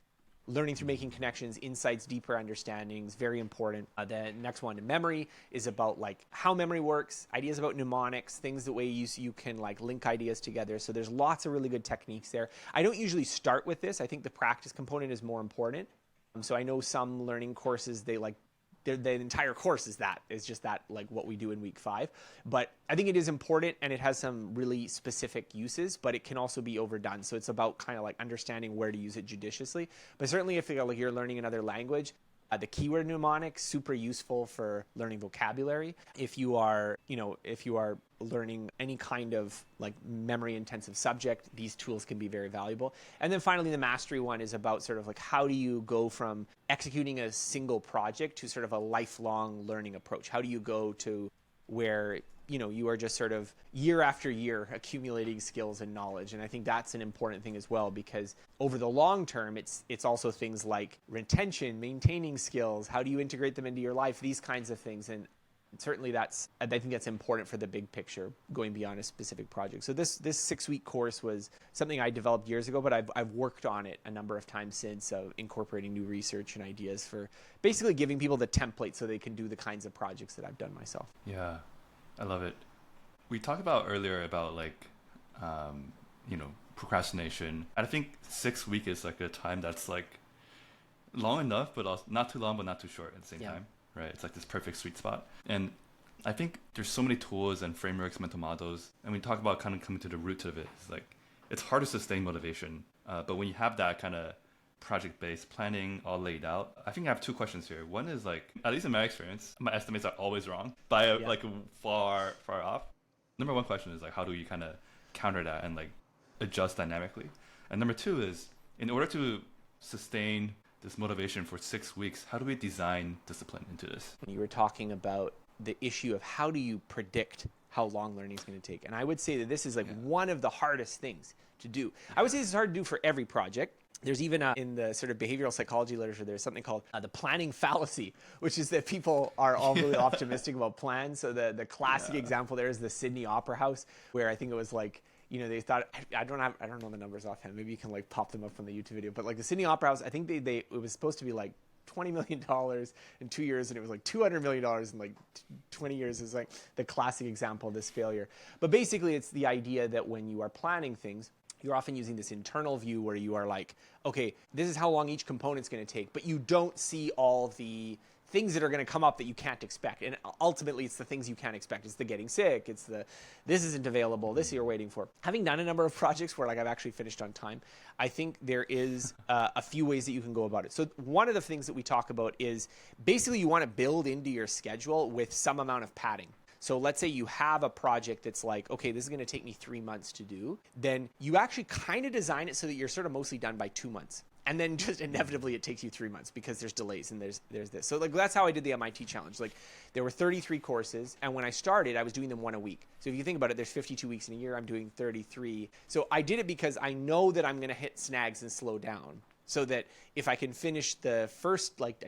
learning through making connections, insights, deeper understandings, very important. The next one, memory, is about like how memory works, ideas about mnemonics, things the way you can like link ideas together. So there's lots of really good techniques there. I don't usually start with this. I think the practice component is more important. So I know some learning courses, they like, the entire course is just that, like what we do in week 5. But I think it is important, and it has some really specific uses, but it can also be overdone. So it's about kind of like understanding where to use it judiciously. But certainly if you're learning another language, the keyword mnemonic, super useful for learning vocabulary. If you are learning any kind of like memory intensive subject, these tools can be very valuable. And then finally, the mastery one is about sort of like, how do you go from executing a single project to sort of a lifelong learning approach? How do you go to where you are just sort of year after year accumulating skills and knowledge. And I think that's an important thing as well, because over the long term, it's also things like retention, maintaining skills, how do you integrate them into your life, these kinds of things. And certainly I think that's important for the big picture, going beyond a specific project. So this 6-week course was something I developed years ago, but I've worked on it a number of times since, incorporating new research and ideas for basically giving people the template so they can do the kinds of projects that I've done myself. Yeah, I love it. We talked about earlier about procrastination. And I think 6 weeks is like a time that's like long enough, but also not too long, but not too short at the same time. Right? It's like this perfect sweet spot. And I think there's so many tools and frameworks, mental models, and we talk about kind of coming to the root of it. It's like, it's hard to sustain motivation. But when you have that kind of project-based planning all laid out, I think I have 2 questions here. One is like, at least in my experience, my estimates are always wrong by like far off. Number 1 question is like, how do you kind of counter that and like adjust dynamically? And number 2 is, in order to sustain this motivation for 6 weeks, how do we design discipline into this? You were talking about the issue of how do you predict how long learning is going to take. And I would say that this is like one of the hardest things to do. I would say this is hard to do for every project. There's even in the sort of behavioral psychology literature, there's something called the planning fallacy, which is that people are all really optimistic about plans. So the classic example there is the Sydney Opera House, where I think it was like, they thought, I don't know the numbers offhand. Maybe you can like pop them up from the YouTube video. But like the Sydney Opera House, I think it was supposed to be like $20 million in 2 years, and it was like $200 million in like 20 years. Is like the classic example of this failure. But basically, it's the idea that when you are planning things, you're often using this internal view where you are like, okay, this is how long each component's going to take, but you don't see all the things that are going to come up that you can't expect. And ultimately, it's the things you can't expect. It's the getting sick. It's this isn't available. This you're waiting for. Having done a number of projects where like I've actually finished on time, I think there is a few ways that you can go about it. So one of the things that we talk about is basically you want to build into your schedule with some amount of padding. So let's say you have a project that's like, okay, this is going to take me 3 months to do. Then you actually kind of design it so that you're sort of mostly done by 2 months. And then just inevitably it takes you 3 months because there's delays and there's this. So like that's how I did the MIT challenge. Like there were 33 courses, and when I started, I was doing them 1 a week. So if you think about it, there's 52 weeks in a year. I'm doing 33. So I did it because I know that I'm going to hit snags and slow down. So that if I can finish I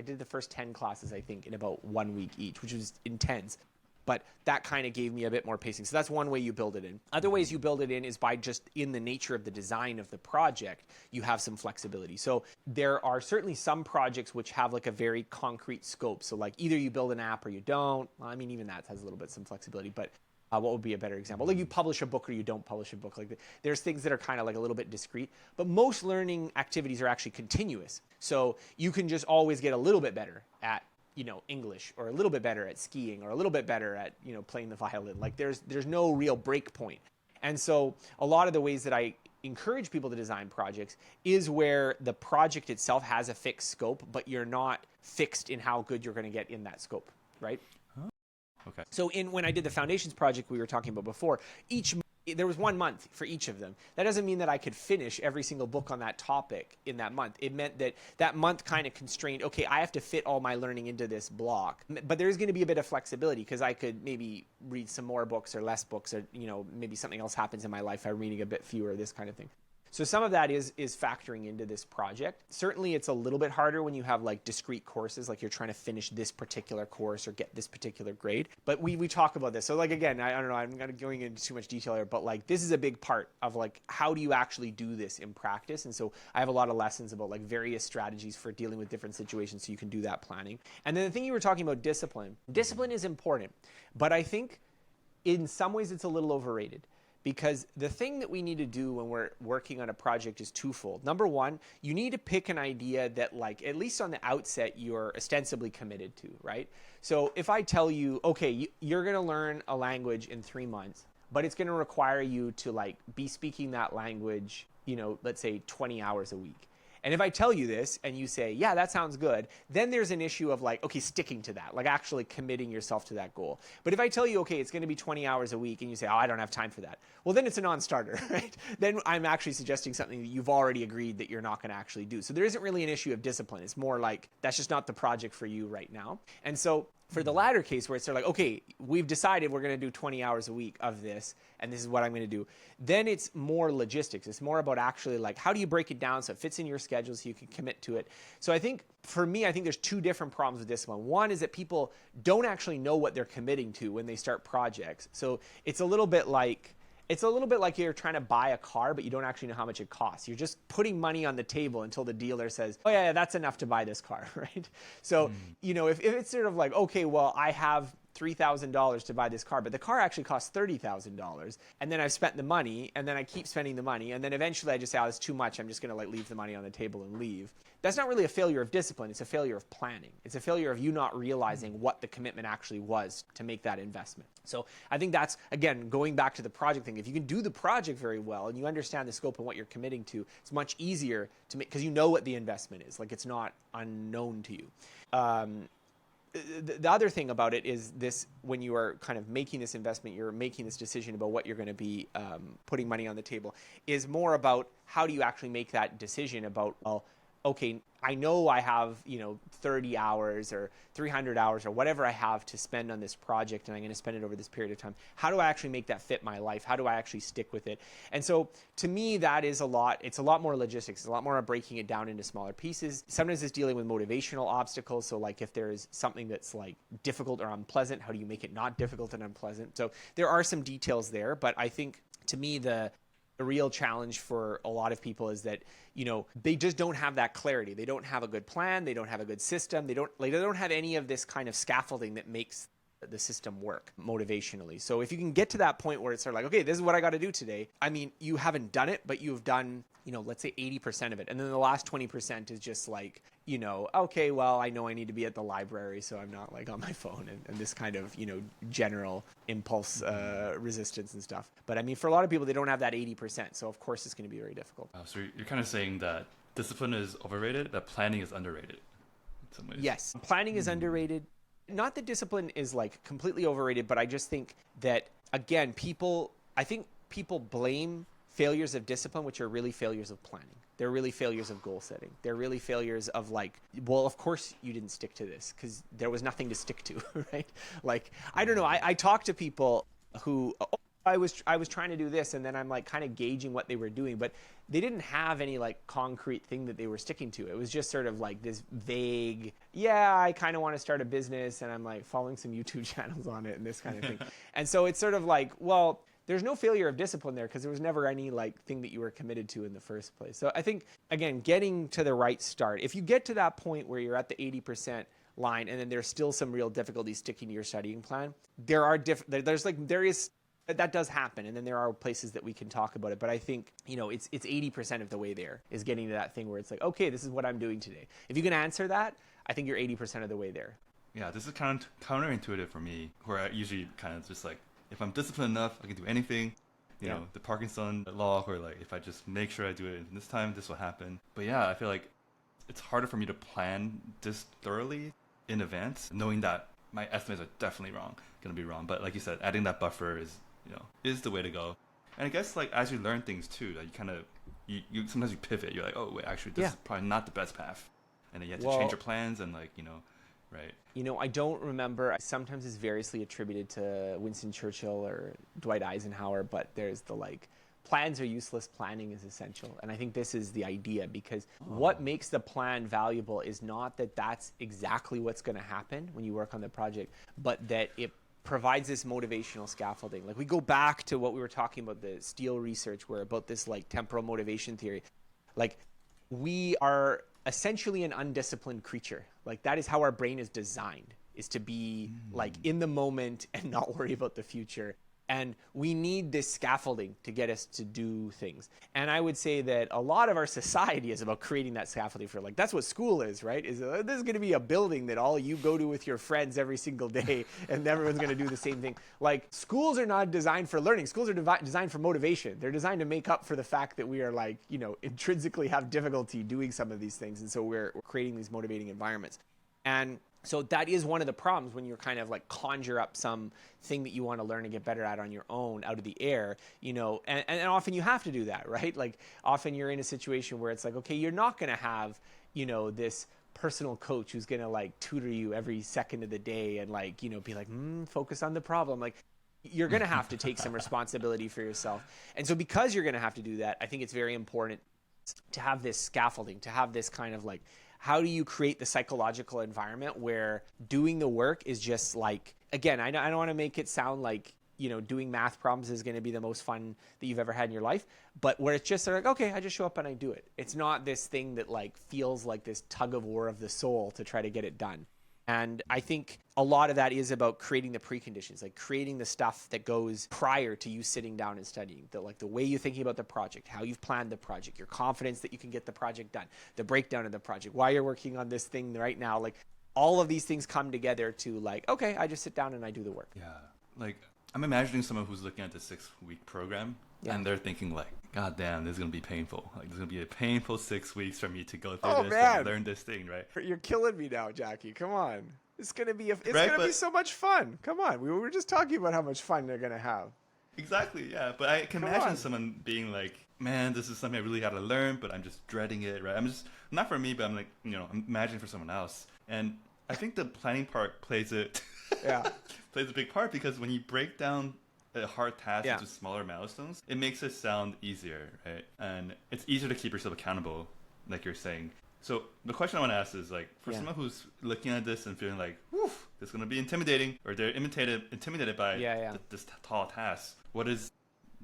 did the first 10 classes, I think, in about 1 week each, which was intense. But that kind of gave me a bit more pacing. So that's one way you build it in. Other ways you build it in is by just in the nature of the design of the project, you have some flexibility. So there are certainly some projects which have like a very concrete scope. So like either you build an app or you don't. Well, I mean, even that has a little bit some flexibility. But what would be a better example? Like you publish a book or you don't publish a book. Like there's things that are kind of like a little bit discrete. But most learning activities are actually continuous. So you can just always get a little bit better at English, or a little bit better at skiing, or a little bit better at, playing the violin. Like there's no real break point. And so a lot of the ways that I encourage people to design projects is where the project itself has a fixed scope, but you're not fixed in how good you're going to get in that scope, right? Okay. So when I did the foundations project we were talking about before, there was 1 month for each of them. That doesn't mean that I could finish every single book on that topic in that month. It meant that month kind of constrained, okay, I have to fit all my learning into this block. But there's going to be a bit of flexibility because I could maybe read some more books or less books, or maybe something else happens in my life. I'm reading a bit fewer, this kind of thing. So some of that is factoring into this project. Certainly it's a little bit harder when you have like discrete courses, like you're trying to finish this particular course or get this particular grade. But we talk about this. So like, again, I don't know, I'm not going into too much detail here, but like this is a big part of like, how do you actually do this in practice? And so I have a lot of lessons about like various strategies for dealing with different situations so you can do that planning. And then the thing you were talking about, discipline. Discipline is important, but I think in some ways it's a little overrated. Because the thing that we need to do when we're working on a project is twofold. Number one, you need to pick an idea that, like, at least on the outset, you're ostensibly committed to, right? So if I tell you, okay, you're going to learn a language in 3 months, but it's going to require you to, like, be speaking that language, let's say 20 hours a week. And if I tell you this and you say, yeah, that sounds good, then there's an issue of like, okay, sticking to that, like actually committing yourself to that goal. But if I tell you, okay, it's going to be 20 hours a week and you say, oh, I don't have time for that, well, then it's a non-starter, right? Then I'm actually suggesting something that you've already agreed that you're not going to actually do. So there isn't really an issue of discipline. It's more like that's just not the project for you right now. And so For the latter case where it's sort of like, okay, we've decided we're going to do 20 hours a week of this, and this is what I'm going to do, then it's more logistics. It's more about actually like, how do you break it down so it fits in your schedule so you can commit to it? So I think, for me, I think there's two different problems with discipline. One is that people don't actually know what they're committing to when they start projects. So it's a little bit like you're trying to buy a car, but you don't actually know how much it costs. You're just putting money on the table until the dealer says, oh yeah, that's enough to buy this car, right? So, if it's sort of like, okay, well, I have $3,000 to buy this car, but the car actually costs $30,000, and then I've spent the money, and then I keep spending the money, and then eventually I just say, oh, it's too much, I'm just going to like leave the money on the table and leave. That's not really a failure of discipline, it's a failure of planning. It's a failure of you not realizing what the commitment actually was to make that investment. So I think that's, again, going back to the project thing, if you can do the project very well and you understand the scope and what you're committing to, it's much easier to make, because you know what the investment is, like it's not unknown to you. The other thing about it is this, when you are kind of making this investment, you're making this decision about what you're going to be putting money on the table, is more about how do you actually make that decision about, well, okay, I know I have, 30 hours or 300 hours or whatever I have to spend on this project, and I'm going to spend it over this period of time. How do I actually make that fit my life? How do I actually stick with it? And so to me, that is it's a lot more logistics. It's a lot more breaking it down into smaller pieces. Sometimes it's dealing with motivational obstacles. So like if there's something that's like difficult or unpleasant, how do you make it not difficult and unpleasant? So there are some details there, but I think to me, the real challenge for a lot of people is that, they just don't have that clarity. They don't have a good plan. They don't have a good system. They don't have any of this kind of scaffolding that makes the system work motivationally. So if you can get to that point where it's sort of like, okay, this is what I got to do today. I mean, you haven't done it, but you've done, let's say 80% of it. And then the last 20% is just like, okay, well, I know I need to be at the library, so I'm not like on my phone and this kind of, general impulse resistance and stuff. But I mean, for a lot of people, they don't have that 80%. So of course it's going to be very difficult. So you're kind of saying that discipline is overrated, that planning is underrated in some ways. Yes, planning is underrated. Not that discipline is like completely overrated, but I just think that, again, I think people blame failures of discipline, which are really failures of planning. They're really failures of goal setting. They're really failures of like, well, of course you didn't stick to this because there was nothing to stick to, right? Like, I don't know. I talk to people who, I was trying to do this, and then I'm like kind of gauging what they were doing, but they didn't have any like concrete thing that they were sticking to. It was just sort of like this vague, yeah, I kind of want to start a business, and I'm like following some YouTube channels on it and this kind of thing. And so it's sort of like, well, there's no failure of discipline there because there was never any like thing that you were committed to in the first place. So I think, again, getting to the right start, if you get to that point where you're at the 80% line and then there's still some real difficulty sticking to your studying plan, that does happen, and then there are places that we can talk about it. But I think, it's 80% of the way there is getting to that thing where it's like, okay, this is what I'm doing today. If you can answer that, I think you're 80% of the way there. Yeah, this is kind of counterintuitive for me, where I usually kind of just like, if I'm disciplined enough, I can do anything. You know, the Parkinson law, where like, if I just make sure I do it in this time, this will happen. But yeah, I feel like it's harder for me to plan this thoroughly in advance, knowing that my estimates are definitely going to be wrong. But like you said, adding that buffer is the way to go. And I guess like as you learn things too, like you kind of, you sometimes you pivot. You're like, oh wait, actually this is probably not the best path. And then you have to change your plans and like, right. I don't remember. Sometimes it's variously attributed to Winston Churchill or Dwight Eisenhower, but there's the like, plans are useless, planning is essential. And I think this is the idea, because what makes the plan valuable is not that that's exactly what's going to happen when you work on the project, but that it provides this motivational scaffolding. Like we go back to what we were talking about, the Steele research, where about this like temporal motivation theory. Like we are essentially an undisciplined creature. Like that is how our brain is designed, is to be like in the moment and not worry about the future. And we need this scaffolding to get us to do things. And I would say that a lot of our society is about creating that scaffolding for, like, that's what school is, right? This is going to be a building that all you go to with your friends every single day, and everyone's going to do the same thing. Like, schools are not designed for learning. Schools are designed for motivation. They're designed to make up for the fact that we are, like, intrinsically have difficulty doing some of these things. And so we're creating these motivating environments. And so that is one of the problems when you're kind of like conjure up some thing that you want to learn and get better at on your own out of the air, and often you have to do that, right? Like often you're in a situation where it's like, okay, you're not going to have, this personal coach who's going to like tutor you every second of the day and like, you know, be like, focus on the problem. Like, you're going to have to take some responsibility for yourself. And so because you're going to have to do that, I think it's very important to have this scaffolding, to have this kind of like, how do you create the psychological environment where doing the work is just like, again, I don't want to make it sound like, you know, doing math problems is going to be the most fun that you've ever had in your life, but where it's just like, okay, I just show up and I do it. It's not this thing that like feels like this tug of war of the soul to try to get it done. And I think a lot of that is about creating the preconditions, like creating the stuff that goes prior to you sitting down and studying. Like the way you're thinking about the project, how you've planned the project, your confidence that you can get the project done, the breakdown of the project, why you're working on this thing right now. Like all of these things come together to like, okay, I just sit down and I do the work. Yeah. Like I'm imagining someone who's looking at the 6-week program and they're thinking like, God damn, this is going to be painful. Like, this is going to be a painful 6 weeks for me to go through and learn this thing, right? You're killing me now, Jacky. Come on. It's going to be be so much fun. Come on. We were just talking about how much fun they're going to have. Exactly, yeah. But I can imagine someone being like, man, this is something I really got to learn, but I'm just dreading it, right? I'm just, not for me, but I'm like, you know, I'm imagining for someone else. And I think the planning part plays a big part, because when you break down a hard task into smaller milestones, it makes it sound easier, right? And it's easier to keep yourself accountable, like you're saying. So the question I want to ask is like, for someone who's looking at this and feeling like, woof, it's going to be intimidating, or they're intimidated by this tall task, what is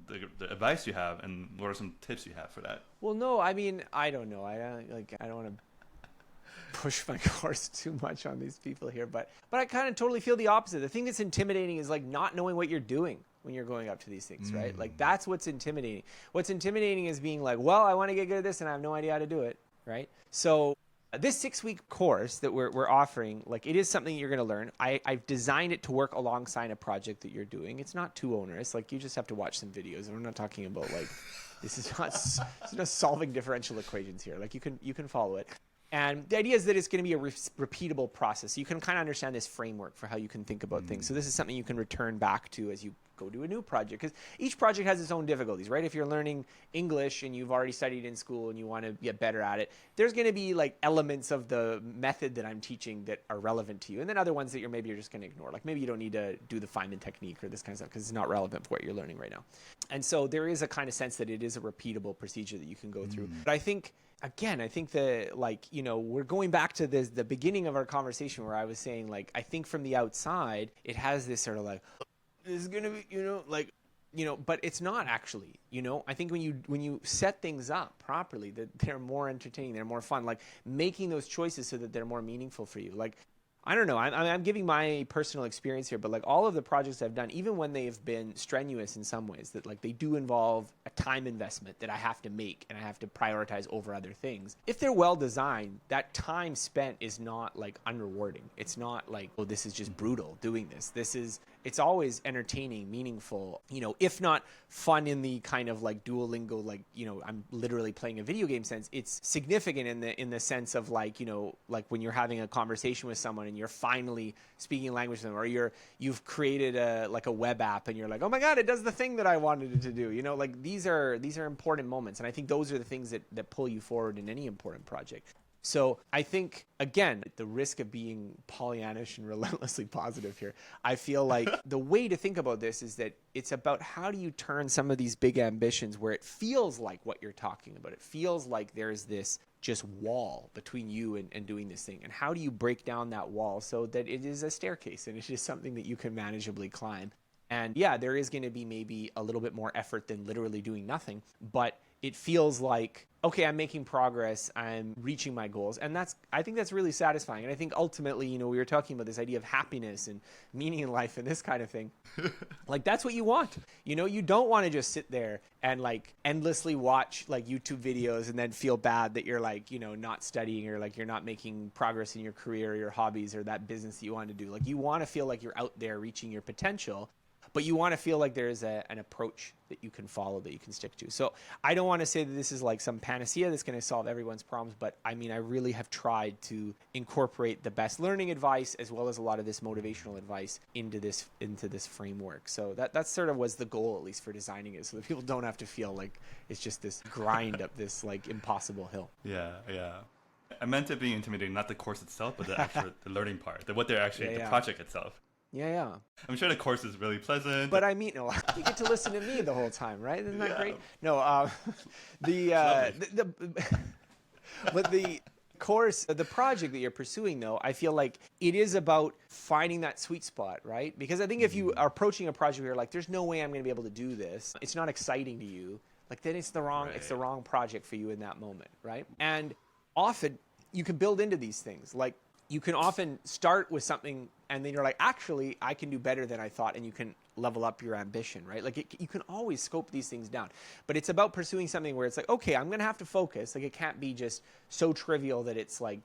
the advice you have, and what are some tips you have for that? Well, no, I mean, I don't know. I don't want to push my course too much on these people here, but I kind of totally feel the opposite. The thing that's intimidating is like not knowing what you're doing when you're going up to these things, right? Like that's what's intimidating. What's intimidating is being like, well, I want to get good at this and I have no idea how to do it, right? So this 6-week course that we're offering, like it is something you're going to learn. I've designed it to work alongside a project that you're doing. It's not too onerous. Like you just have to watch some videos. And we're not talking about like, this is not solving differential equations here. Like you can follow it. And the idea is that it's going to be a repeatable process. So you can kind of understand this framework for how you can think about things. So this is something you can return back to as you go to a new project, because each project has its own difficulties, right? If you're learning English and you've already studied in school and you want to get better at it, there's going to be like elements of the method that I'm teaching that are relevant to you, and then other ones that you're just going to ignore. Like maybe you don't need to do the Feynman technique or this kind of stuff because it's not relevant for what you're learning right now. And so there is a kind of sense that it is a repeatable procedure that you can go through. But I think that, like, you know, we're going back to the beginning of our conversation where I was saying, like, I think from the outside, it has this sort of like, this is going to be, you know, like, you know, but it's not actually, you know. I think when you set things up properly, that they're more entertaining, they're more fun, like making those choices so that they're more meaningful for you. Like, I don't know, I'm giving my personal experience here, but like all of the projects I've done, even when they've been strenuous in some ways, that like they do involve a time investment that I have to make and I have to prioritize over other things. If they're well designed, that time spent is not like unrewarding. It's not like, oh, this is just brutal doing this. It's always entertaining, meaningful, you know, if not fun in the kind of like Duolingo, like, you know, I'm literally playing a video game sense. It's significant in the sense of like, you know, like when you're having a conversation with someone and you're finally speaking language to them, or you've created a web app and you're like, oh my God, it does the thing that I wanted it to do. You know, like these are important moments. And I think those are the things that pull you forward in any important project. So I think, again, at the risk of being Pollyannish and relentlessly positive here, I feel like the way to think about this is that it's about how do you turn some of these big ambitions where it feels like what you're talking about. It feels like there's this just wall between you and doing this thing. And how do you break down that wall so that it is a staircase and it's just something that you can manageably climb? And yeah, there is going to be maybe a little bit more effort than literally doing nothing, but it feels like, okay, I'm making progress, I'm reaching my goals. And I think that's really satisfying. And I think ultimately, you know, we were talking about this idea of happiness and meaning in life and this kind of thing. Like, that's what you want. You know, you don't want to just sit there and like endlessly watch like YouTube videos and then feel bad that you're like, you know, not studying or like you're not making progress in your career or your hobbies or that business that you want to do. Like, you want to feel like you're out there reaching your potential. But you want to feel like there's an approach that you can follow, that you can stick to. So I don't want to say that this is like some panacea that's going to solve everyone's problems, but I mean, I really have tried to incorporate the best learning advice as well as a lot of this motivational advice into this framework. So that sort of was the goal, at least for designing it, so that people don't have to feel like it's just this grind up this like impossible hill. Yeah. I meant it being intimidating, not the course itself, but the actual the learning part, what they're actually, the project itself. Yeah. I'm sure the course is really pleasant. But I mean, no, you get to listen to me the whole time, right? Isn't that great? No, but the course, the project that you're pursuing, though, I feel like it is about finding that sweet spot, right? Because I think if you are approaching a project where you're like, there's no way I'm going to be able to do this, it's not exciting to you, like then it's the wrong project for you in that moment, right? And often you can build into these things. Like you can often start with something and then you're like, actually, I can do better than I thought, and you can level up your ambition, right? Like you can always scope these things down, but it's about pursuing something where it's like, okay, I'm going to have to focus. Like it can't be just so trivial that it's like,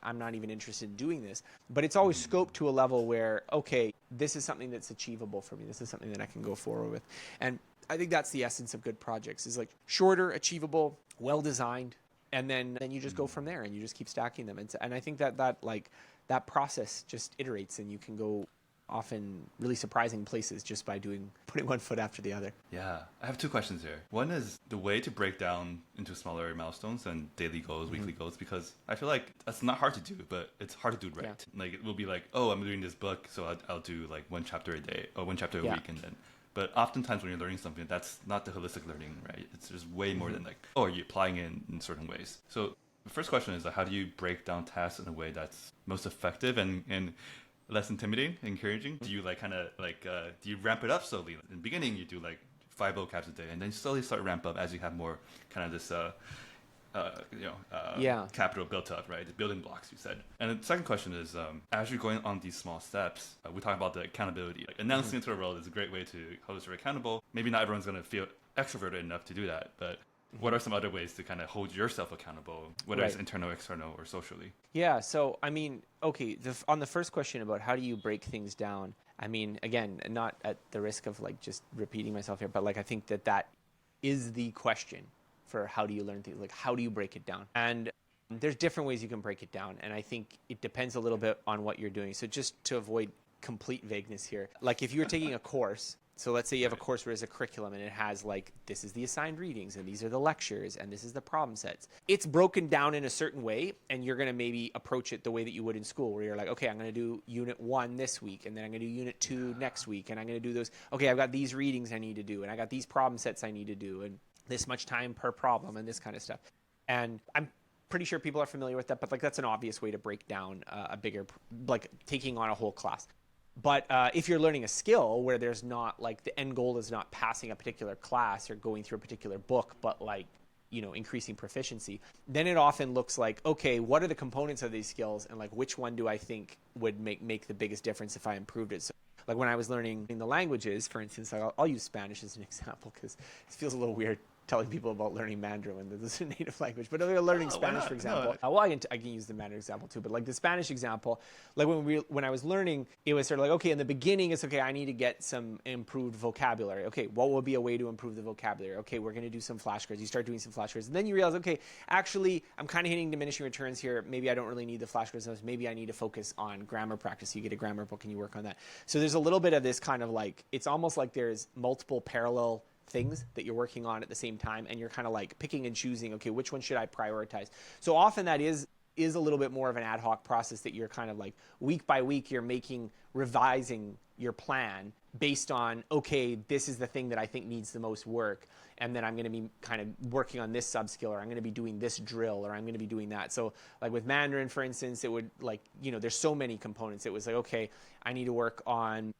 I'm not even interested in doing this, but it's always scoped to a level where, okay, this is something that's achievable for me. This is something that I can go forward with. And I think that's the essence of good projects, is like shorter, achievable, well-designed, and then you just go from there and you just keep stacking them. And I think that process just iterates, and you can go often really surprising places just by putting one foot after the other. Yeah, I have two questions here. One is the way to break down into smaller milestones and daily goals, weekly goals, because I feel like that's not hard to do, but it's hard to do right. Yeah. Like it will be like, oh, I'm doing this book, so I'll do like one chapter a day or one chapter a week, and then. But oftentimes when you're learning something, that's not the holistic learning, right? It's just way more than like, oh, are you applying it in certain ways? So the first question is, how do you break down tasks in a way that's most effective and less intimidating, encouraging? Do you do you ramp it up slowly? In the beginning, you do like 5 vocabs a day, and then you slowly start ramp up as you have more kind of this capital built up, right? The building blocks, you said. And the second question is, as you're going on these small steps, we talk about the accountability. Like announcing it to the world is a great way to hold yourself accountable. Maybe not everyone's going to feel extroverted enough to do that, but what are some other ways to kind of hold yourself accountable, whether it's internal, external, or socially? Yeah, so I mean, okay, on the first question about how do you break things down, I mean, again, not at the risk of like just repeating myself here, but like I think that is the question for how do you learn things, like how do you break it down? And there's different ways you can break it down, and I think it depends a little bit on what you're doing. So just to avoid complete vagueness here, like if you're taking a course, so let's say you have a course where there's a curriculum and it has like, this is the assigned readings and these are the lectures and this is the problem sets. It's broken down in a certain way, and you're going to maybe approach it the way that you would in school, where you're like, okay, I'm going to do unit 1 this week, and then I'm going to do unit 2 next week, and I'm going to do those. Okay, I've got these readings I need to do, and I got these problem sets I need to do, and this much time per problem and this kind of stuff. And I'm pretty sure people are familiar with that, but like that's an obvious way to break down a bigger, like taking on a whole class. But if you're learning a skill where there's not like the end goal is not passing a particular class or going through a particular book, but like, increasing proficiency, then it often looks like, okay, what are the components of these skills, and like which one do I think would make the biggest difference if I improved it? So like when I was learning the languages, for instance, I'll use Spanish as an example because it feels a little weird telling people about learning Mandarin when this is a native language. But if you're learning Spanish, for example, well, I can use the Mandarin example too, but like the Spanish example, like when I was learning, it was sort of like, okay, in the beginning, it's okay, I need to get some improved vocabulary. Okay, what would be a way to improve the vocabulary? Okay, we're going to do some flashcards. You start doing some flashcards, and then you realize, okay, actually, I'm kind of hitting diminishing returns here. Maybe I don't really need the flashcards. Maybe I need to focus on grammar practice. You get a grammar book and you work on that. So there's a little bit of this kind of like, it's almost like there's multiple parallel things that you're working on at the same time, and you're kind of like picking and choosing, okay, which one should I prioritize? So often that is a little bit more of an ad hoc process that you're kind of like week by week, you're revising your plan based on, okay, this is the thing that I think needs the most work, and then I'm going to be kind of working on this sub-skill, or I'm going to be doing this drill, or I'm going to be doing that. So like with Mandarin, for instance, it would like, there's so many components. It was like, okay, I need to work on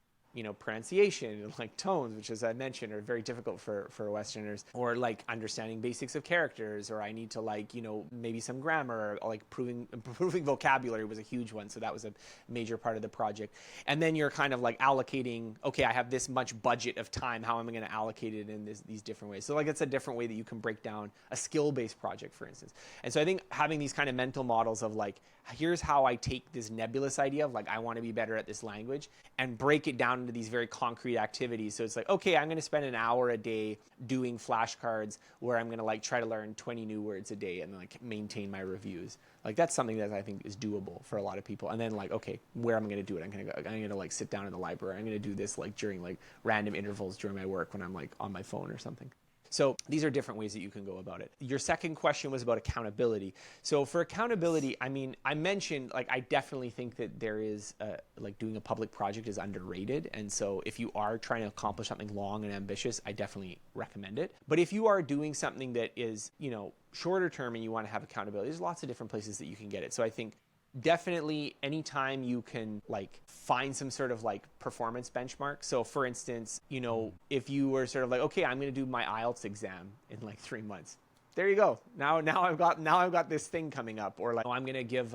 pronunciation and like tones, which as I mentioned are very difficult for Westerners, or like understanding basics of characters, or I need to like, maybe some grammar, or like improving vocabulary was a huge one. So that was a major part of the project. And then you're kind of like allocating, okay, I have this much budget of time. How am I going to allocate it in these different ways? So like it's a different way that you can break down a skill-based project, for instance. And so I think having these kind of mental models of like, here's how I take this nebulous idea of like, I want to be better at this language, and break it down into these very concrete activities. So it's like, okay, I'm going to spend an hour a day doing flashcards where I'm going to like try to learn 20 new words a day and like maintain my reviews. Like that's something that I think is doable for a lot of people. And then like, okay, where am I going to do it? I'm going to like sit down in the library. I'm going to do this like during like random intervals during my work when I'm like on my phone or something. So these are different ways that you can go about it. Your second question was about accountability. So for accountability, I mean, I mentioned, like, I definitely think that there is, like, doing a public project is underrated. And so if you are trying to accomplish something long and ambitious, I definitely recommend it. But if you are doing something that is, you know, shorter term and you want to have accountability, there's lots of different places that you can get it. So I think definitely anytime you can, like, find some sort of, like, performance benchmark. So for instance, you know, if you were sort of like, okay, I'm going to do my IELTS exam in like 3 months. There you go. Now I've got this thing coming up, or like, oh, I'm going to give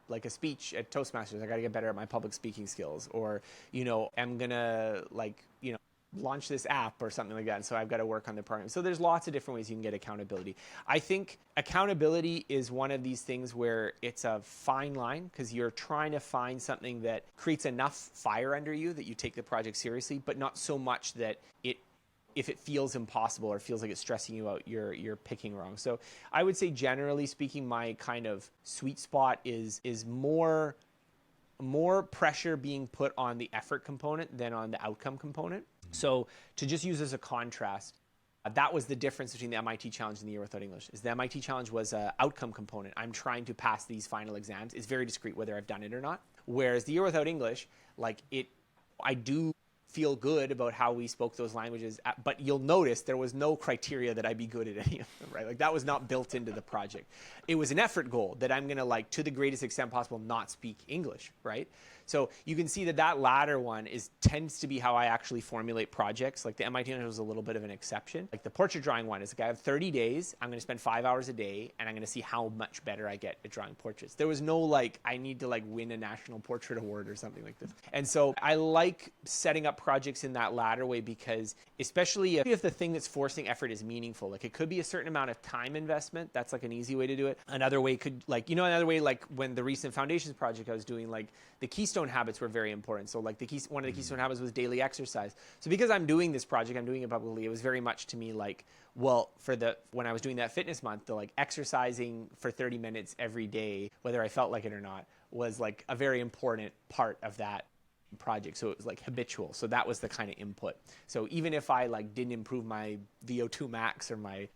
like a speech at Toastmasters. I got to get better at my public speaking skills, or, you know, I'm going to, like, you know, launch this app or something like that. And so I've got to work on the program. So there's lots of different ways you can get accountability. I think accountability is one of these things where it's a fine line, because you're trying to find something that creates enough fire under you that you take the project seriously, but not so much that if it feels impossible or feels like it's stressing you out, you're picking wrong. So I would say, generally speaking, my kind of sweet spot is more pressure being put on the effort component than on the outcome component. So to just use as a contrast, that was the difference between the MIT challenge and the Year Without English. Is the MIT challenge was an outcome component. I'm trying to pass these final exams. It's very discrete whether I've done it or not. Whereas the Year Without English, like, I do feel good about how we spoke those languages, but you'll notice there was no criteria that I be good at any of them, right? Like, that was not built into the project. It was an effort goal that I'm going to, like, to the greatest extent possible, not speak English, right? So you can see that latter one tends to be how I actually formulate projects. Like, the MIT one was a little bit of an exception. Like, the portrait drawing one is, like, I have 30 days, I'm going to spend 5 hours a day, and I'm going to see how much better I get at drawing portraits. There was no, like, I need to, like, win a national portrait award or something like this. And so I like setting up projects in that latter way, because especially if the thing that's forcing effort is meaningful, like, it could be a certain amount of time investment. That's, like, an easy way to do it. Another way could, like, another way, like, when the recent foundations project I was doing, like, the keystone habits were very important. So, like, one of the keystone habits was daily exercise. So because I'm doing this project, I'm doing it publicly, it was very much to me like, well, when I was doing that fitness month, the, like, exercising for 30 minutes every day, whether I felt like it or not, was, like, a very important part of that project. So it was, like, habitual. So that was the kind of input. So even if I, like, didn't improve my VO2 max or my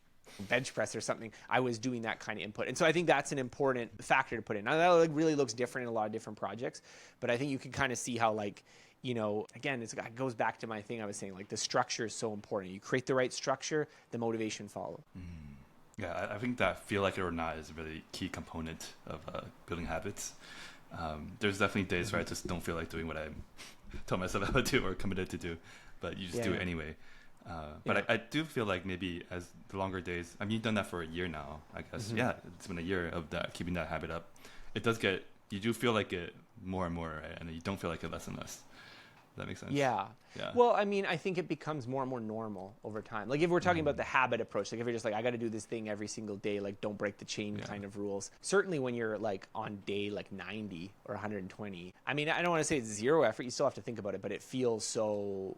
bench press or something, I was doing that kind of input. And so I think that's an important factor to put in. Now, that, like, really looks different in a lot of different projects, but I think you can kind of see how, like, you know, again, it goes back to my thing I was saying, like, the structure is so important. You create the right structure, the motivation follows. Yeah, I think that feel like it or not is a really key component of building habits. There's definitely days where I just don't feel like doing what I told myself I would do or committed to do, but you just do it anyway. But I do feel like maybe as the longer days, I mean, you've done that for a year now, I guess. Mm-hmm. Yeah, it's been a year of that, keeping that habit up. It does you do feel like it more and more, right? And you don't feel like it less and less. Does that make sense? Yeah. Well, I mean, I think it becomes more and more normal over time. Like, if we're talking about the habit approach, like, if you're just like, I got to do this thing every single day, like, don't break the chain kind of rules. Certainly when you're, like, on day, like, 90 or 120, I mean, I don't want to say it's zero effort. You still have to think about it, but it feels so,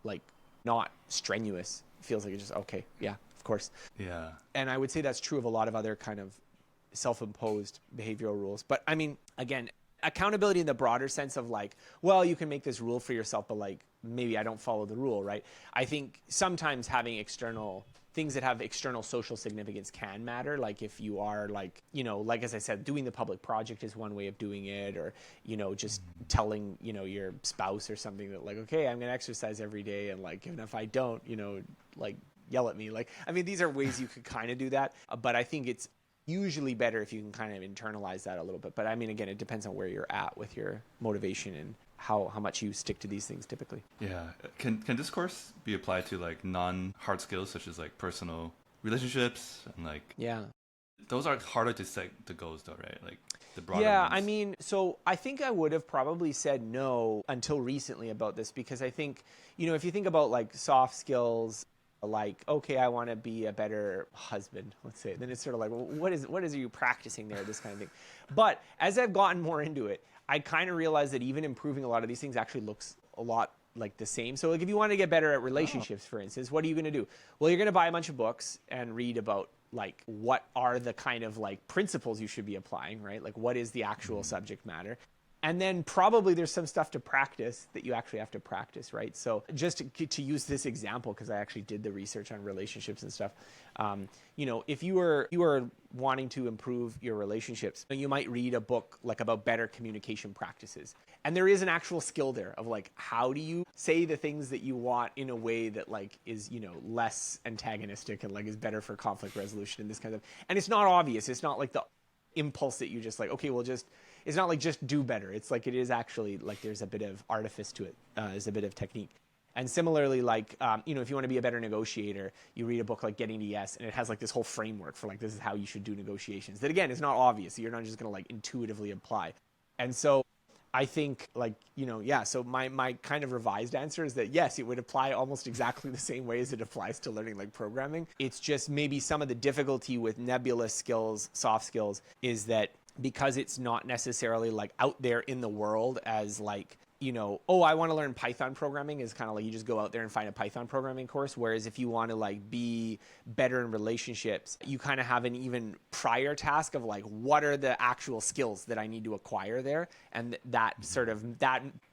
like, not strenuous. It feels like it's just, okay, yeah, of course. Yeah. And I would say that's true of a lot of other kind of self-imposed behavioral rules. But I mean, again, accountability in the broader sense of, like, well, you can make this rule for yourself, but, like, maybe I don't follow the rule, right? I think sometimes having external things that have external social significance can matter. Like, if you are, like, you know, like, as I said, doing the public project is one way of doing it, or, you know, just telling, you know, your spouse or something that, like, okay, I'm going to exercise every day, and, like, even if I don't, you know, like, yell at me. Like, I mean, these are ways you could kind of do that, but I think it's usually better if you can kind of internalize that a little bit. But I mean, again, it depends on where you're at with your motivation and how much you stick to these things typically. Yeah. Can this course be applied to, like, non-hard skills such as, like, personal relationships and, like, those are harder to set the goals though, right? Like, the broader ones. I mean, so I think I would have probably said no until recently about this, because I think, you know, if you think about, like, soft skills, like, okay, I want to be a better husband, let's say, then it's sort of like, well, what is you practicing there, this kind of thing. But as I've gotten more into it, I kind of realized that even improving a lot of these things actually looks a lot like the same. So, like, if you want to get better at relationships, for instance, what are you going to do? Well, you're going to buy a bunch of books and read about, like, what are the kind of, like, principles you should be applying, right? Like, what is the actual subject matter? And then probably there's some stuff to practice that you actually have to practice, right? So just to use this example, because I actually did the research on relationships and stuff, if you are wanting to improve your relationships, you might read a book like about better communication practices. And there is an actual skill there of like, how do you say the things that you want in a way that like is, less antagonistic and like is better for conflict resolution and this kind of, and it's not obvious. It's not like the impulse that you just like, okay, it's not like just do better. It's like it is actually like there's a bit of artifice to it. There's a bit of technique. And similarly, like, if you want to be a better negotiator, you read a book like Getting to Yes, and it has like this whole framework for like, this is how you should do negotiations. That again, is not obvious. So you're not just going to like intuitively apply. And so I think like, so my kind of revised answer is that yes, it would apply almost exactly the same way as it applies to learning like programming. It's just maybe some of the difficulty with nebulous skills, soft skills, is that because it's not necessarily like out there in the world as like, I want to learn Python programming is kind of like you just go out there and find a Python programming course. Whereas if you want to like be better in relationships, you kind of have an even prior task of like, what are the actual skills that I need to acquire there? And that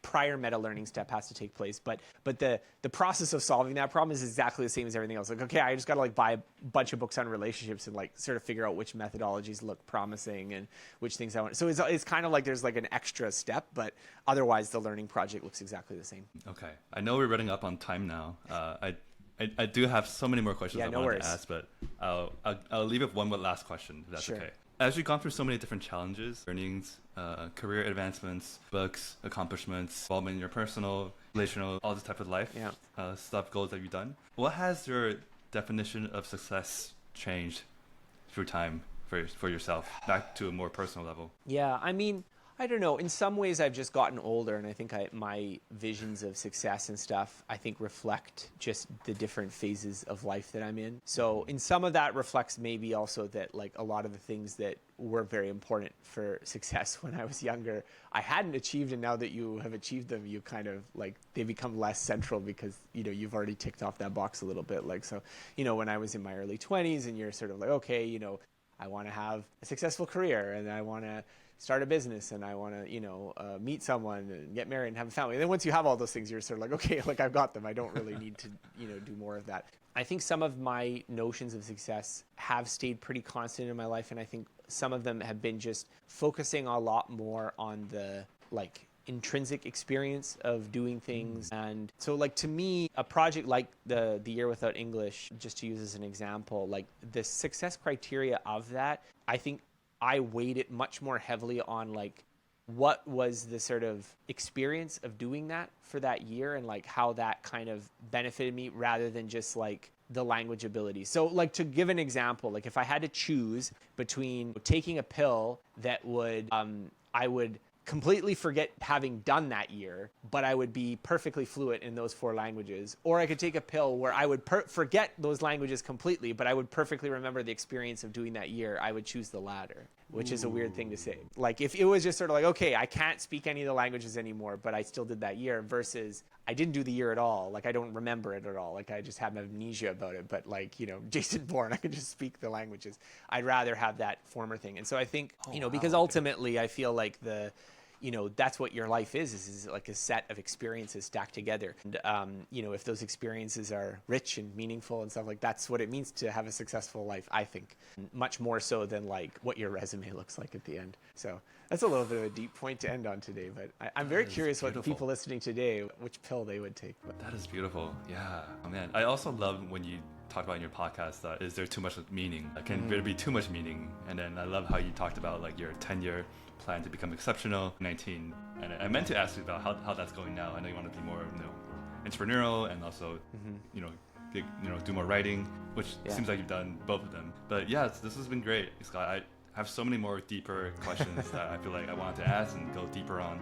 prior meta learning step has to take place. But the process of solving that problem is exactly the same as everything else. Like, okay, I just got to like buy a bunch of books on relationships and like sort of figure out which methodologies look promising and which things I want. So it's kind of like there's like an extra step, but otherwise the learning project looks exactly the same. Okay. I know we're running up on time now. I do have so many more questions I wanted to ask, but I'll leave it one last question, if that's okay. As you've gone through so many different challenges, earnings, career advancements, books, accomplishments, involvement in your personal, relational, all this type of life stuff, goals that you've done, what has your definition of success changed through time for yourself, back to a more personal level? Yeah, I mean, I don't know. In some ways, I've just gotten older, and I think my visions of success and stuff, I think, reflect just the different phases of life that I'm in. So in some of that reflects maybe also that, like, a lot of the things that were very important for success when I was younger, I hadn't achieved, and now that you have achieved them, you kind of, like, they become less central because, you've already ticked off that box a little bit. Like, so, when I was in my early 20s, and you're sort of like, okay, I want to have a successful career, and I want to start a business, and I want to, meet someone and get married and have a family. And then once you have all those things, you're sort of like, okay, like I've got them. I don't really need to, do more of that. I think some of my notions of success have stayed pretty constant in my life. And I think some of them have been just focusing a lot more on the like intrinsic experience of doing things. And so like to me, a project like the Year Without English, just to use as an example, like the success criteria of that, I think I weighed it much more heavily on like what was the sort of experience of doing that for that year and like how that kind of benefited me rather than just like the language ability. So like to give an example, like if I had to choose between taking a pill that would, I would completely forget having done that year, but I would be perfectly fluent in those 4 languages. Or I could take a pill where I would forget those languages completely, but I would perfectly remember the experience of doing that year. I would choose the latter, which is a weird thing to say. Like if it was just sort of like, okay, I can't speak any of the languages anymore, but I still did that year versus I didn't do the year at all. Like I don't remember it at all. Like I just have amnesia about it, but like, Jason Bourne, I could just speak the languages. I'd rather have that former thing. And so I think, because ultimately I feel like that's what your life is like a set of experiences stacked together. And, if those experiences are rich and meaningful and stuff, like that's what it means to have a successful life, I think, much more so than like what your resume looks like at the end. So that's a little bit of a deep point to end on today, but I'm very curious what people listening today, which pill they would take. That is beautiful. Yeah. Oh man. I also love when you talk about in your podcast that is there too much meaning? Can there be too much meaning? And then I love how you talked about like your 10-year plan to become exceptional, 19. And I meant to ask you about how that's going now. I know you want to be more, entrepreneurial and also, do more writing, which seems like you've done both of them. But yeah, this has been great, Scott. I have so many more deeper questions that I feel like I wanted to ask and go deeper on.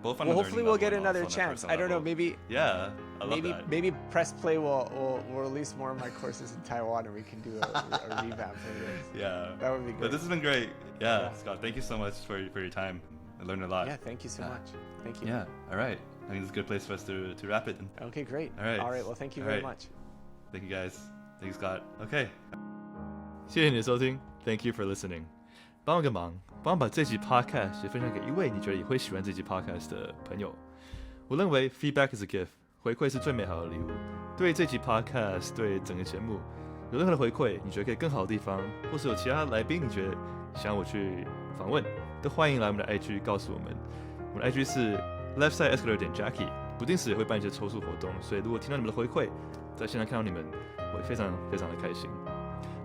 Both on. Well, hopefully we'll get another chance. I don't know, maybe. Yeah, I love that. Maybe Press Play will release more of my courses in Taiwan, and we can do a revamp of this. Yeah, that would be great. But this has been great. Yeah, Scott, thank you so much for your time. I learned a lot. Yeah, thank you so much. Thank you. Yeah, all right. I think it's a good place for us to wrap it. Okay, great. All right. Well, thank you very much. Thank you guys. Thank you, Scott. Okay. 谢谢你的收听。Thank you for listening. 帮我个忙，帮我把这集 podcast 也分享给一位你觉得也会喜欢这集 podcast 的朋友。我认为 feedback is a gift， 回馈是最美好的礼物。对这集 podcast， 对整个节目有任何的回馈，你觉得可以更好的地方，或是有其他来宾你觉得想我去访问，都欢迎来我们的 IG 告诉我们。我们的 IG 是 leftsideescalator.Jacky， 不定时也会办一些抽数活动，所以如果听到你们的回馈，在现场看到你们，我会非常非常的开心。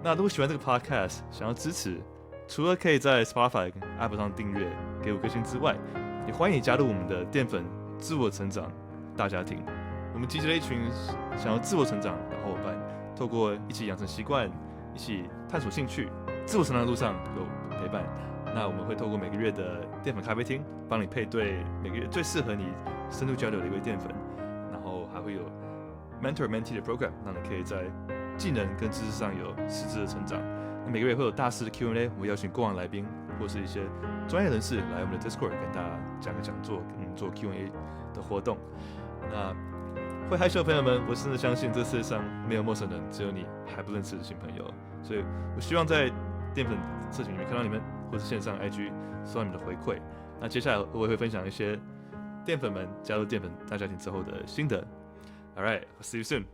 那如果喜欢这个 podcast， 想要支持，除了可以在 Spotify 跟 App 上订阅给5颗星之外，也欢迎你加入我们的淀粉自我成长大家庭。我们集结了一群想要自我成长的伙伴，透过一起养成习惯，一起探索兴趣，自我成长的路上有陪伴。那我们会透过每个月的淀粉咖啡厅，帮你配对每个月最适合你深度交流的一位淀粉，然后还会有 mentor-mentee 的 program， 让你可以在技能跟知识上有实质的成长。那每个月会有大师的 Q&A， 我会邀请过往来宾或是一些专业人士来我们的 Discord 跟大家讲个讲座，跟做 Q&A 的活动。那会害羞的朋友们，我真的相信这世界上没有陌生人，只有你还不认识的新朋友。所以我希望在淀粉社群里面看到你们，或是线上 IG 收到你们的回馈。那接下来我也会分享一些淀粉们加入淀粉大家庭之后的心得。All right, I'll see you soon.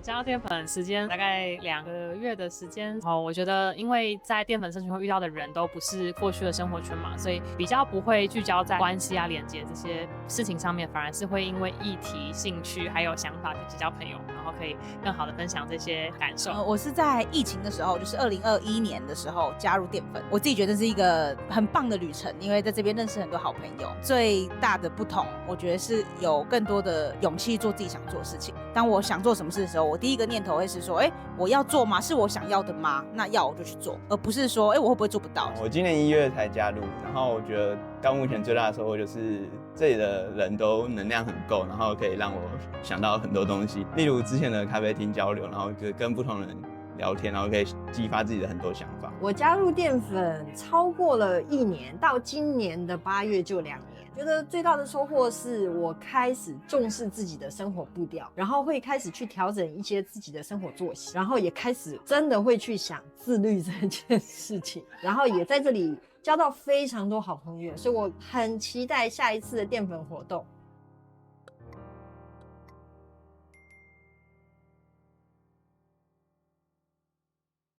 加入淀粉时间大概2个月的时间。我觉得因为在淀粉社群会遇到的人都不是过去的生活圈嘛，所以比较不会聚焦在关系啊、连接这些事情上面，反而是会因为议题、兴趣还有想法去结交朋友，然后可以更好的分享这些感受。我是在疫情的时候，就是2021年的时候加入淀粉，我自己觉得是一个很棒的旅程，因为在这边认识很多好朋友。最大的不同，我觉得是有更多的勇气做自己想做的事情。当我想做什么事的时候，我第一个念头会是说，我要做吗？是我想要的吗？那要我就去做，而不是说，我会不会做不到？我今年1月才加入，然后我觉得到目前最大的收获就是这里的人都能量很够，然后可以让我想到很多东西，例如之前的咖啡厅交流，然后就跟不同人聊天，然后可以激发自己的很多想法。我加入淀粉超过了1年，到今年的8月就2年。觉得最大的收获是我开始重视自己的生活步调，然后会开始去调整一些自己的生活作息，然后也开始真的会去想自律这件事情，然后也在这里交到非常多好朋友，所以我很期待下一次的淀粉活动。